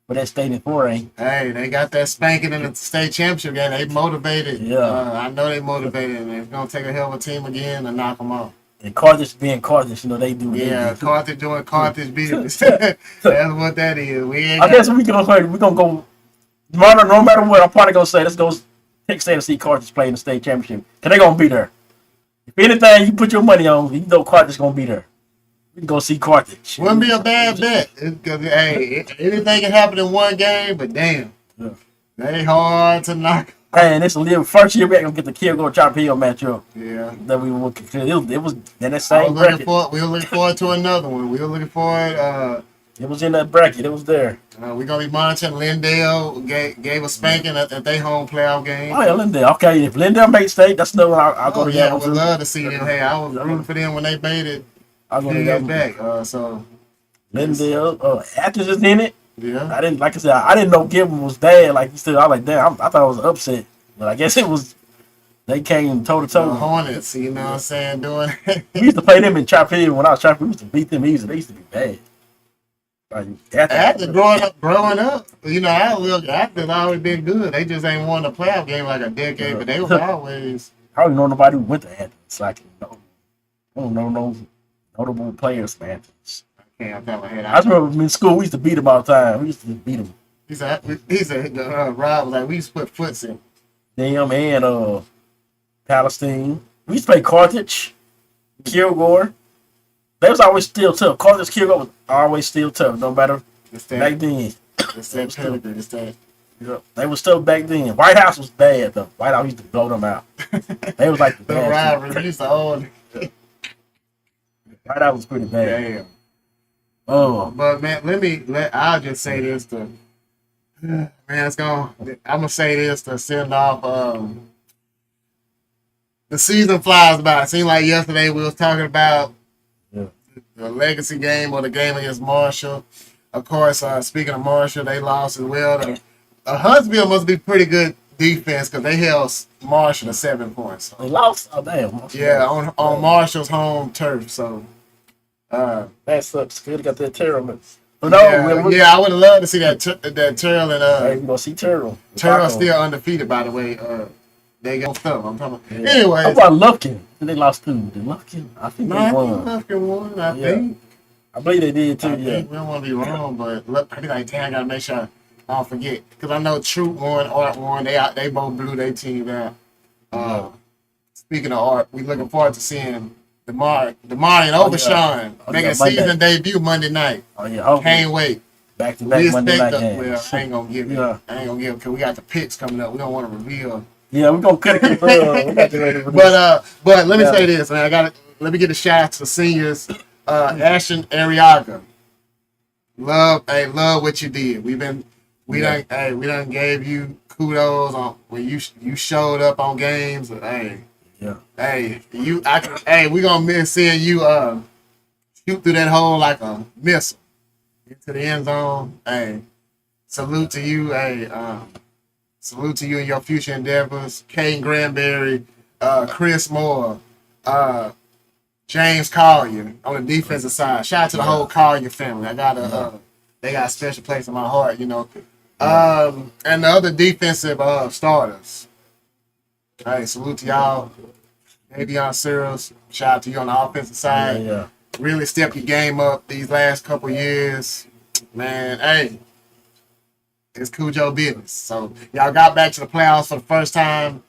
Speaker 3: But that state in 4A.
Speaker 4: Hey, they got that spanking in the state championship game. They motivated.
Speaker 3: Yeah.
Speaker 4: I know they motivated, and it's gonna take a hell of a team again to knock them off.
Speaker 3: And Carthage being Carthage, you know, they do.
Speaker 4: Yeah,
Speaker 3: they do.
Speaker 4: Carthage doing Carthage business. That's what that is. We ain't
Speaker 3: I guess we gonna go. No matter what, I'm probably gonna say let's go pick State to see Carthage play in the state championship. Cause they gonna be there. If anything, you put your money on, you know Carthage gonna be there. We can go see Carthage.
Speaker 4: Wouldn't be a bad bet. Because, hey, anything can happen in one game, but damn.
Speaker 3: Yeah.
Speaker 4: They hard to knock.
Speaker 3: Hey, and this will first year we ain't gonna get the Kilgore Chop Hill matchup.
Speaker 4: Yeah.
Speaker 3: That we will. It was in that
Speaker 4: We
Speaker 3: same bracket.
Speaker 4: were looking forward to another one. We were looking forward.
Speaker 3: It was in that bracket. It was there.
Speaker 4: We're going to be monitoring. Lindale gave a spanking at their home playoff game.
Speaker 3: Oh, yeah, Lindale. Okay, if Lindale made state, that's another one I'll go to.
Speaker 4: Yeah, I would love to see them. Hey, I was rooting for them when they made it.
Speaker 3: I'll go to
Speaker 4: Years
Speaker 3: that
Speaker 4: back. So
Speaker 3: Lindale. Athens is in it.
Speaker 4: yeah.
Speaker 3: I didn't, like I said, I didn't know Gibbon was bad. Like you said, I was like, damn, I thought it was an upset. But I guess it was, they came toe to
Speaker 4: The
Speaker 3: toe.
Speaker 4: Hornets, you know what I'm saying? Doing
Speaker 3: We used to play them in Chop Hill when I was Chop Hill. We used to beat them easy. They used to be bad. Like,
Speaker 4: after growing up, you know, Athens always been good. They just ain't won a playoff game like a decade, but they was always.
Speaker 3: I don't even know nobody who went to Athens. Like, I don't know no notable players from Athens.
Speaker 4: I can't tell my head.
Speaker 3: I remember in school, we used to beat them all the time. We used to beat them.
Speaker 4: He said, Rob was like, we used to put foots in.
Speaker 3: Them and Palestine. We used to play Carthage, Kilgore. They was always still tough. Carthage, Kilgore was always still tough, no matter back then.
Speaker 4: It's that pedigree. It's that.
Speaker 3: Yeah, they was still back then. White House was bad though. White House used to blow them out. They was like the
Speaker 4: The
Speaker 3: bad.
Speaker 4: rivalry used to own.
Speaker 3: White House was pretty bad.
Speaker 4: Damn.
Speaker 3: Oh,
Speaker 4: But man, I'll just say this to man, I'm gonna say this to send off the season flies by. It seemed like yesterday we was talking about
Speaker 3: yeah.
Speaker 4: the legacy game or the game against Marshall. Of course, speaking of Marshall, they lost as well. Huntsville must be pretty good defense because they held Marshall to 7 points.
Speaker 3: They lost. Oh damn.
Speaker 4: Yeah, on Marshall's home turf. So
Speaker 3: That sucks. Could have got that terrible. But
Speaker 4: yeah, I would have loved to see that Terrell and
Speaker 3: you gonna see Terrell.
Speaker 4: Terrell still undefeated, by the way. They got stuff. I'm talking about.
Speaker 3: Yeah.
Speaker 4: Anyway,
Speaker 3: How about Lufkin? They lost too. Did Lufkin? I think
Speaker 4: no,
Speaker 3: they
Speaker 4: I
Speaker 3: won.
Speaker 4: think Lufkin won. I
Speaker 3: Yeah.
Speaker 4: think.
Speaker 3: I believe they did too.
Speaker 4: I
Speaker 3: Yeah.
Speaker 4: think we don't want to be wrong, but look, I be like, damn, I gotta make sure I don't forget because I know Troop won, Art won. They both blew their team out. Speaking of Art, we looking forward to seeing Demar and Overshawn make a season debut Monday night.
Speaker 3: Oh yeah.
Speaker 4: Can't wait.
Speaker 3: Back to
Speaker 4: We
Speaker 3: back Monday
Speaker 4: expect
Speaker 3: night
Speaker 4: the,
Speaker 3: games.
Speaker 4: well, I ain't gonna give it.
Speaker 3: Yeah.
Speaker 4: I ain't gonna give it because we got the picks coming up. We don't want to reveal.
Speaker 3: Yeah, we're gonna cut it. We got you ready for this.
Speaker 4: But let me say this, man. Let me get a shout out to the seniors. Ashton Ariaga. Love what you did. We done gave you kudos on when you showed up on games. We gonna miss seeing you shoot through that hole like a missile into the end zone. Hey, salute to you. Salute to you and your future endeavors. Kane Granberry, Chris Moore, James Collier on the defensive side. Shout out to the whole Collier family. They got a special place in my heart, you know. And the other defensive starters. Hey, salute to y'all. Davion Searles, shout out to you on the offensive side.
Speaker 3: Yeah.
Speaker 4: Really stepped your game up these last couple years. Man, hey, it's Cujo business. So y'all got back to the playoffs for the first time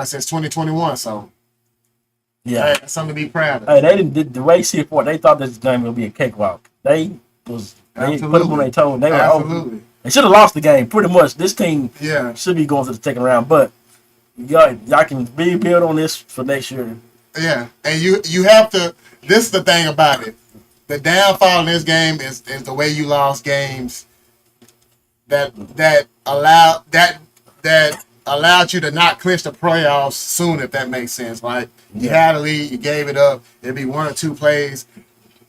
Speaker 4: since 2021. So
Speaker 3: Yeah.
Speaker 4: hey, that's something to be proud of.
Speaker 3: Hey, they didn't the way see for they thought this game would be a cakewalk. They put them on their toes. They were
Speaker 4: Absolutely.
Speaker 3: They should have lost the game pretty much. This team
Speaker 4: Yeah.
Speaker 3: should be going to the second round, but y'all can rebuild on this for next year.
Speaker 4: Yeah. And you have to. This is the thing about it. The downfall in this game is the way you lost games that allowed you to not clinch the playoffs soon, if that makes sense. Like you had a lead, you gave it up. It'd be 1 or 2 plays.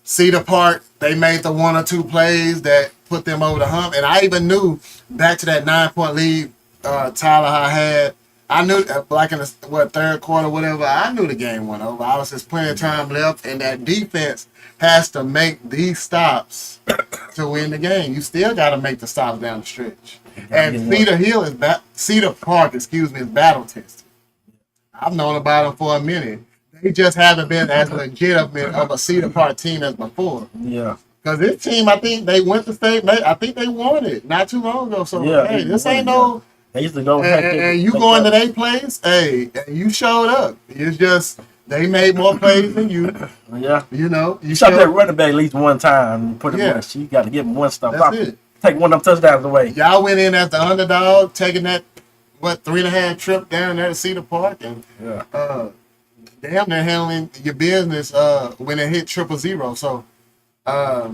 Speaker 4: Cedar Park, they made the 1 or 2 plays that put them over the hump. And I even knew back to that 9-point lead Tyler had. I knew like in the third quarter, whatever. I knew the game went over. I was just plenty of time left, and that defense has to make these stops to win the game. You still got to make the stops down the stretch. And Cedar Park, is battle tested. I've known about them for a minute. They They just haven't been as legitimate of a Cedar Park team as before.
Speaker 3: Yeah.
Speaker 4: Because this team, I think they went to state. I think they won it not too long ago. So
Speaker 3: Yeah,
Speaker 4: hey, this ain't no.
Speaker 3: They used to go.
Speaker 4: And you going to their place, hey, and you showed up. It's just they made more plays than you.
Speaker 3: Yeah.
Speaker 4: You know,
Speaker 3: you shot that running back at least one time. And put him on. You got to give him one stuff.
Speaker 4: That's it.
Speaker 3: Take one of them touchdowns away.
Speaker 4: Y'all went in as the underdog, taking that 3.5 trip down there to Cedar Park, and damn, they're handling your business when it hit 000. So,
Speaker 3: I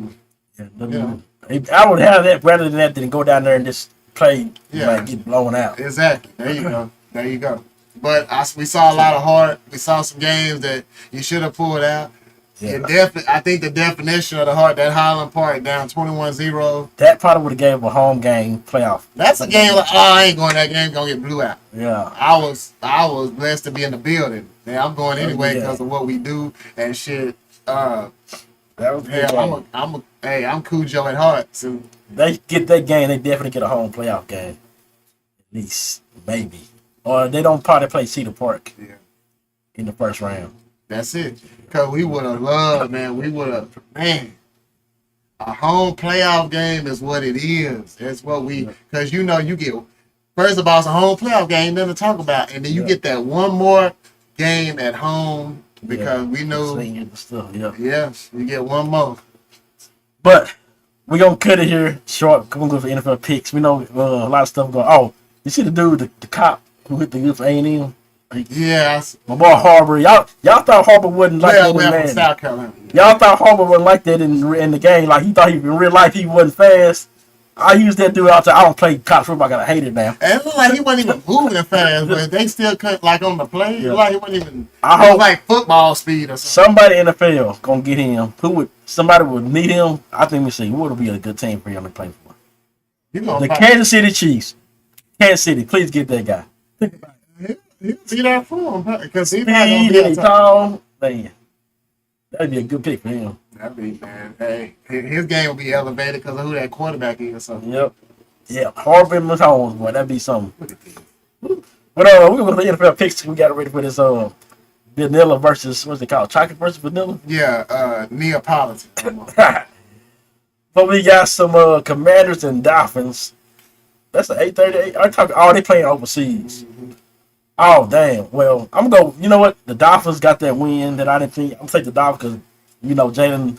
Speaker 3: would have that rather than that than go down there and just play, get blown out.
Speaker 4: Exactly. There you go. There you go. But we saw a lot of heart. We saw some games that you should have pulled out. Yeah. I think the definition of the heart, that Highland Park down 21-0.
Speaker 3: That probably would have gave a home game playoff.
Speaker 4: That's a game like, I ain't going that game, gonna get blew out.
Speaker 3: Yeah.
Speaker 4: I was blessed to be in the building. Yeah, I'm going anyway because of what we do and shit.
Speaker 3: That was
Speaker 4: I'm Cujo at heart. So
Speaker 3: they get that game, they definitely get a home playoff game. At least, maybe. Or they don't probably play Cedar Park in the first round.
Speaker 4: That's it. Because we would have loved, man. A home playoff game is what it is. That's what because you get, first of all, it's a home playoff game, nothing to talk about. And then you get that one more game at home because we know. Yes, you get one more.
Speaker 3: But we're going to cut it here short. We're going to go for NFL picks. We know a lot of stuff going. Oh, you see the dude, the cop who hit the youth for A&M?
Speaker 4: Yes.
Speaker 3: My boy Harbor. Y'all thought Harbor wasn't like that in
Speaker 4: man. South Carolina.
Speaker 3: Y'all thought Harbor wasn't like that in the game. Like he thought in real life he wasn't fast. I used that dude out there. I don't play college football. I gotta hate it now.
Speaker 4: And it looked like he wasn't even moving fast, but they still cut like on the play.
Speaker 3: Yeah.
Speaker 4: Like he wasn't even.
Speaker 3: I hope
Speaker 4: like football speed or something.
Speaker 3: Somebody in the NFL gonna get him. Somebody would need him. I think we see what would be a good team for him to play for. The Kansas City Chiefs. Kansas City, please get that guy. Think about it.
Speaker 4: He'll be there for him because he's not gonna be
Speaker 3: tall. Man, that'd be a good pick for him.
Speaker 4: That'd be, man. Hey, his game will be elevated because of who that quarterback is. So.
Speaker 3: Yep. Yeah, Harvey and Mahomes, boy, that'd be something. But we're gonna go to the NFL picks. We got it ready for this vanilla versus what's it called? Chocolate versus vanilla?
Speaker 4: Yeah, Neapolitan.
Speaker 3: But we got some Commanders and Dolphins. That's an 8:38. I'm talking. Oh, they playing overseas. Mm-hmm. Oh damn. Well, I'm gonna go. You know what? The Dolphins got that win that I didn't think. I'm gonna take the Dolphins because Jaden,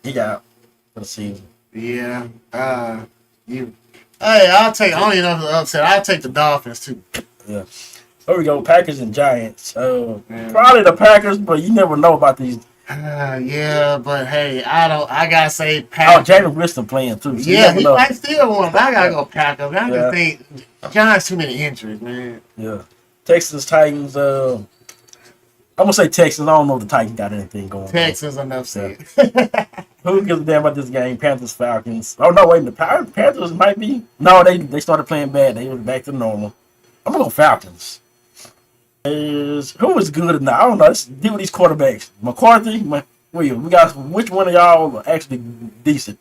Speaker 3: he got out for the season.
Speaker 4: Yeah. I'll take. I don't even know if it's upset. I'll take the Dolphins too.
Speaker 3: Yeah. There we go. Packers and Giants. Probably the Packers, but you never know about these.
Speaker 4: Yeah, but hey, I gotta say Packers.
Speaker 3: Oh, Jameis Winston playing too. So
Speaker 4: yeah, he might still win, but I gotta go Packers. I just think Giants too many injuries, man.
Speaker 3: Yeah. Texans, Titans. I'm gonna say Texans. I don't know if the Titans got anything going.
Speaker 4: Texans enough said.
Speaker 3: Who gives a damn about this game? Panthers, Falcons. Oh no, wait, the Panthers might be. No, they started playing bad. They were back to normal. I'm gonna go Falcons. Who is good enough? I don't know. Let's deal with these quarterbacks. McCarthy, we got which one of y'all are actually decent?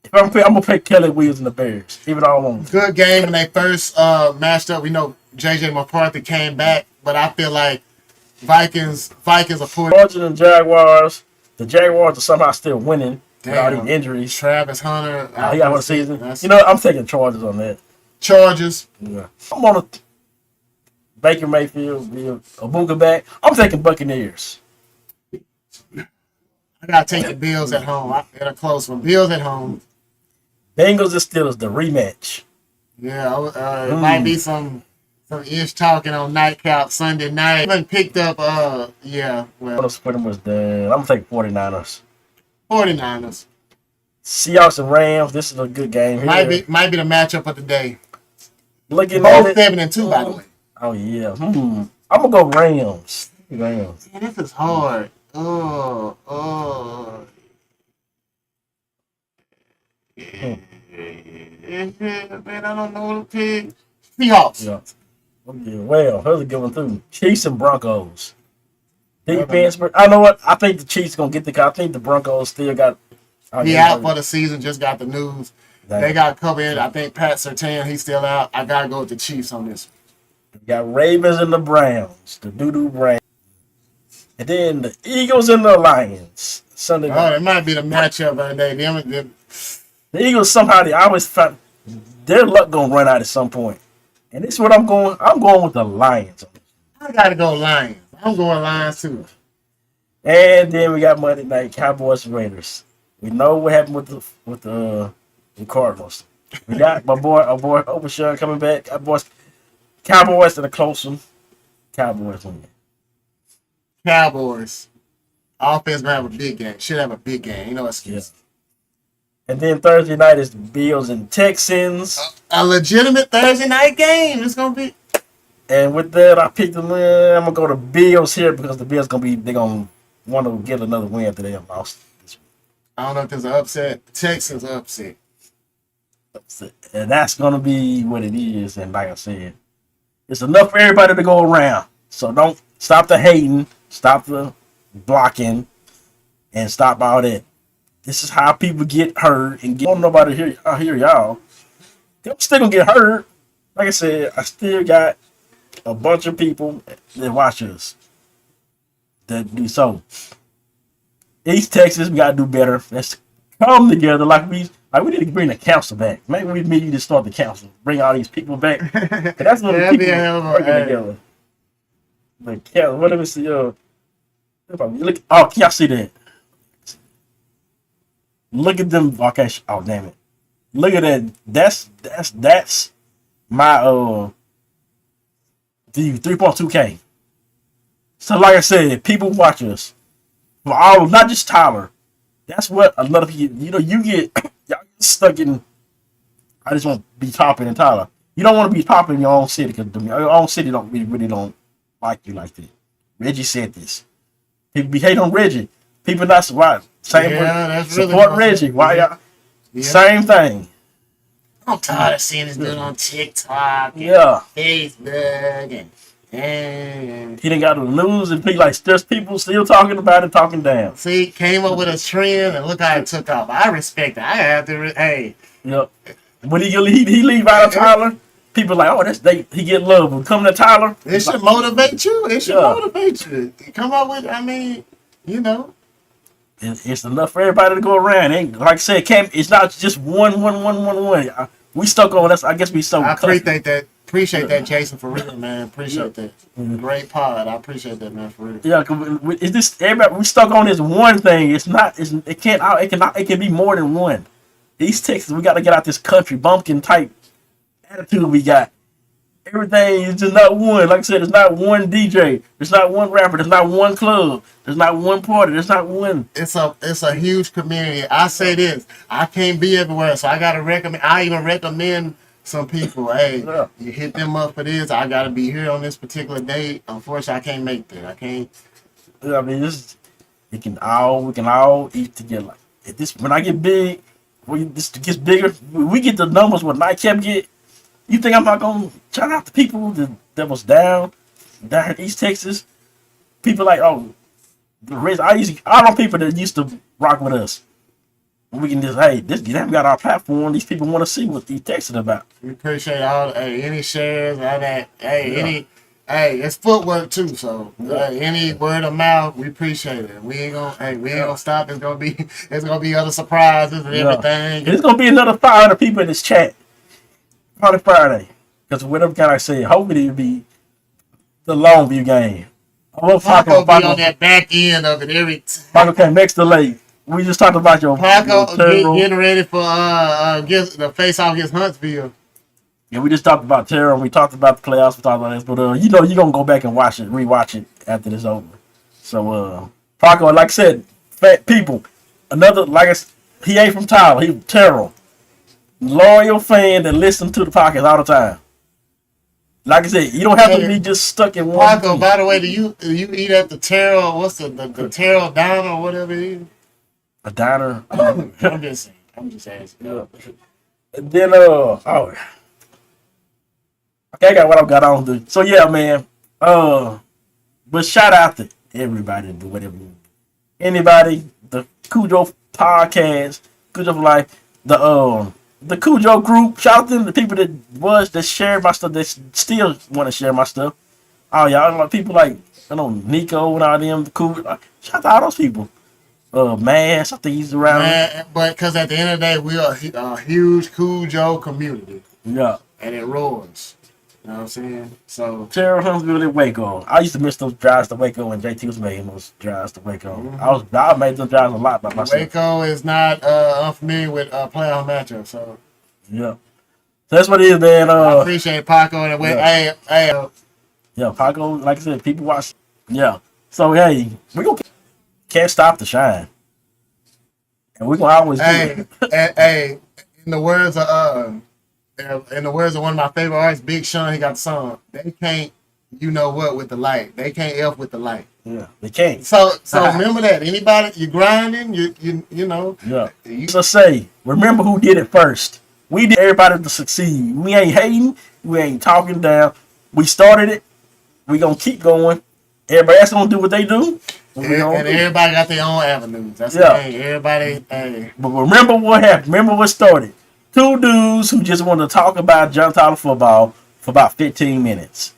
Speaker 3: If I'm gonna pick Kelly Williams and the Bears, even though I won't.
Speaker 4: Good game when they first matched up. We know JJ McCarthy came back, but I feel like Vikings are putting
Speaker 3: Chargers and Jaguars. The Jaguars are somehow still winning with all these injuries.
Speaker 4: Travis Hunter,
Speaker 3: he got one season. I'm taking Chargers on that.
Speaker 4: Chargers.
Speaker 3: Yeah, I'm on a Baker Mayfield, a Booger back. I'm taking Buccaneers.
Speaker 4: I gotta take the Bills at home. In a close one. Bills at home.
Speaker 3: Bengals and Steelers, the rematch.
Speaker 4: Yeah, it might be some ish talking on nightcap Sunday night. Even picked up. Well,
Speaker 3: pretty much done. I'm gonna take 49ers.
Speaker 4: 49ers.
Speaker 3: Seahawks and Rams. This is a good game.
Speaker 4: Might be the matchup of the day.
Speaker 3: Looking
Speaker 4: both
Speaker 3: at
Speaker 4: 7-2, by the way.
Speaker 3: Oh yeah. I'm gonna go Rams. Rams.
Speaker 4: Man, this is hard. Man, I don't know what to pick. Seahawks.
Speaker 3: Yeah. Okay, well, here's a good one too. Chiefs and Broncos. Defense. I know what. I think the Chiefs gonna get I think the Broncos still got.
Speaker 4: He out for the season. Just got the news. They got covered. I think Pat Surtain, he's still out. I gotta go with the Chiefs on this one.
Speaker 3: We got Ravens and the Browns. The doo-doo Browns. And then the Eagles and the Lions Sunday
Speaker 4: Oh,
Speaker 3: night.
Speaker 4: it might be the matchup of the day.
Speaker 3: The Eagles somehow they always find their luck gonna run out at some point. And this is what I'm going. I'm going with the Lions.
Speaker 4: I gotta go Lions. I'm going Lions too.
Speaker 3: And then we got Monday night Cowboys and Raiders. We know what happened with the Cardinals. We got our boy Overshawn coming back. Cowboys in a close one. Cowboys win.
Speaker 4: Cowboys. Offense gonna have a big game. Should have a big game. You know excuse.
Speaker 3: And then Thursday night is the Bills and Texans.
Speaker 4: A legitimate Thursday night game. It's gonna be.
Speaker 3: And with that, I picked them. I'm gonna go to Bills here because the Bills they're gonna want to get another win after they have lost this week.
Speaker 4: I don't know if there's an upset. Texans upset.
Speaker 3: And that's gonna be what it is. And like I said, it's enough for everybody to go around. So don't stop the hating, stop the blocking, and stop all that. This is how people get hurt and don't nobody hear y'all. They're still gonna get hurt. Like I said, I still got a bunch of people that watch us that do so. East Texas, we gotta do better. Let's come together like we need to bring the council back. Maybe we need to start the council, bring all these people back. That's what the people working together. The council, what do we see? Look, oh, can y'all see that? Look at them. Okay, oh damn it! Look at that. That's my the 3.2K. So like I said, people watch us for all, not just Tyler. That's what a lot of people. You get y'all get stuck in. I just want to be topping in Tyler. You don't want to be topping in your own city because your own city really don't like you like that. Reggie said this. People be hating on Reggie. People not why. Same
Speaker 4: that's
Speaker 3: support
Speaker 4: really
Speaker 3: Reggie. Why y'all? Yeah. Same thing.
Speaker 4: I'm tired of seeing this dude on TikTok and Facebook and
Speaker 3: he didn't got the news and people there's people still talking about it, talking down.
Speaker 4: See, came up with a trend and look how it took off. I respect it. I have to hey.
Speaker 3: Yep. When he leave out of Tyler, people like, oh, he get love. When come to Tyler,
Speaker 4: it should motivate you. It should motivate you. Come up with
Speaker 3: It's enough for everybody to go around. And like I said, it's not just one. We stuck on this. I guess we stuck.
Speaker 4: I appreciate that. Appreciate that, Jason, for real, man. Appreciate that. Great pod. I appreciate that, man, for real.
Speaker 3: Yeah, is this everybody? We stuck on this one thing. It's not. It can be more than one. East Texas, we got to get out this country bumpkin type attitude we got. Everything is just not one. Like I said, it's not one DJ. There's not one rapper. There's not one club. There's not one party. There's not one.
Speaker 4: It's a huge community. I say this. I can't be everywhere, so I gotta recommend. I even recommend some people. Hey, you hit them up for this. I gotta be here on this particular date. Unfortunately, I can't make that. I can't.
Speaker 3: I mean, we can all eat together. When I get big, this gets bigger. We get the numbers what Nightcap get. You think I'm not gonna shout out the people that was down in East Texas? People like, oh, I know people that used to rock with us. We can just, hey, we got our platform. These people want to see what East Texas about.
Speaker 4: We appreciate any shares, all that. It's footwork too. So any word of mouth, we appreciate it. We ain't gonna stop. It's gonna be other surprises and everything.
Speaker 3: It's gonna be another 500 people in this chat. Probably Friday, because whatever kind I say, hopefully it'll be the Longview game.
Speaker 4: Paco be on that back end of it every time.
Speaker 3: Paco came next to late. We just talked about your
Speaker 4: Paco getting ready for the face off against Huntsville.
Speaker 3: Yeah, we just talked about terror. We talked about the playoffs. We talked about this, but you're gonna go back and rewatch it after this over. So Paco, like I said, fat people. He ain't from Tyler. He Terrell. Loyal fan that listen to the podcast all the time. Like I said, you don't have to be just stuck in one.
Speaker 4: Paco, by the way, do you eat at the Terrell? What's the Terrell Diner or whatever it is?
Speaker 3: A diner.
Speaker 4: I'm just asking.
Speaker 3: Yeah. And then okay, I got what I've got on. So yeah, man. But shout out to everybody that do whatever. Anybody, the Cujo podcast, Cujo for Life, the Cujo group, shout out to them, the people that shared my stuff, that still want to share my stuff. Oh, y'all, like people like I know Nico and all them. Cool. Shout out to all those people. Mass, I think he's around.
Speaker 4: Man, but because at the end of the day, we are a huge Cujo community.
Speaker 3: Yeah.
Speaker 4: And it roars. You know what I'm saying? So
Speaker 3: Terrell Huntsville and Waco. I used to miss those drives to Waco when JT was making those drives to Waco.
Speaker 4: Mm-hmm.
Speaker 3: I made those drives a lot by myself.
Speaker 4: Waco is not unfamiliar with playoff matchups, so
Speaker 3: yeah. So that's what it is, man.
Speaker 4: I appreciate Paco and
Speaker 3: yeah, Paco, like I said, people watch. Yeah. So hey, we gonna can't stop the shine. And we're gonna always do it.
Speaker 4: Hey, in the words of one of my favorite artists, Big Sean, he got the song. They can't, you know what, with the light. They can't F with the light.
Speaker 3: Yeah, they can't.
Speaker 4: So remember that. Anybody you grinding, you know.
Speaker 3: Yeah. So say, remember who did it first. We did everybody to succeed. We ain't hating. We ain't talking down. We started it. We gonna keep going. Everybody else gonna do what they do.
Speaker 4: And everybody got their own avenues. That's the thing. Everybody. Hey.
Speaker 3: But remember what happened. Remember what started. Two dudes who just wanted to talk about John Tyler football for about 15 minutes.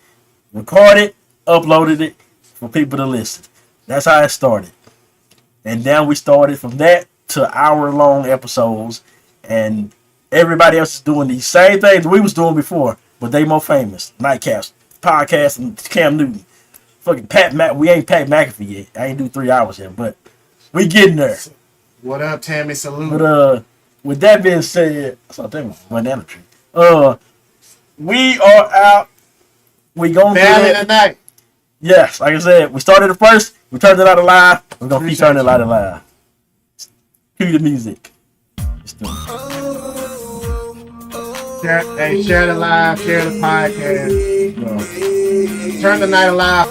Speaker 3: Recorded, uploaded it for people to listen. That's how it started. And then we started from that to hour-long episodes. And everybody else is doing these same things we was doing before, but they more famous. Nightcaps, podcast, and Cam Newton. Fucking we ain't Pat McAfee yet. I ain't do 3 hours yet, but we getting there.
Speaker 4: What up, Tammy? Salute.
Speaker 3: But with that being said, I saw that banana tree. We are out. We gonna do it
Speaker 4: tonight.
Speaker 3: Yes, like I said, we started it first. We turned it out alive. We're gonna keep turning it out alive. Cue the music. Let's do it.
Speaker 4: Share the live, share the podcast. Turn the night alive.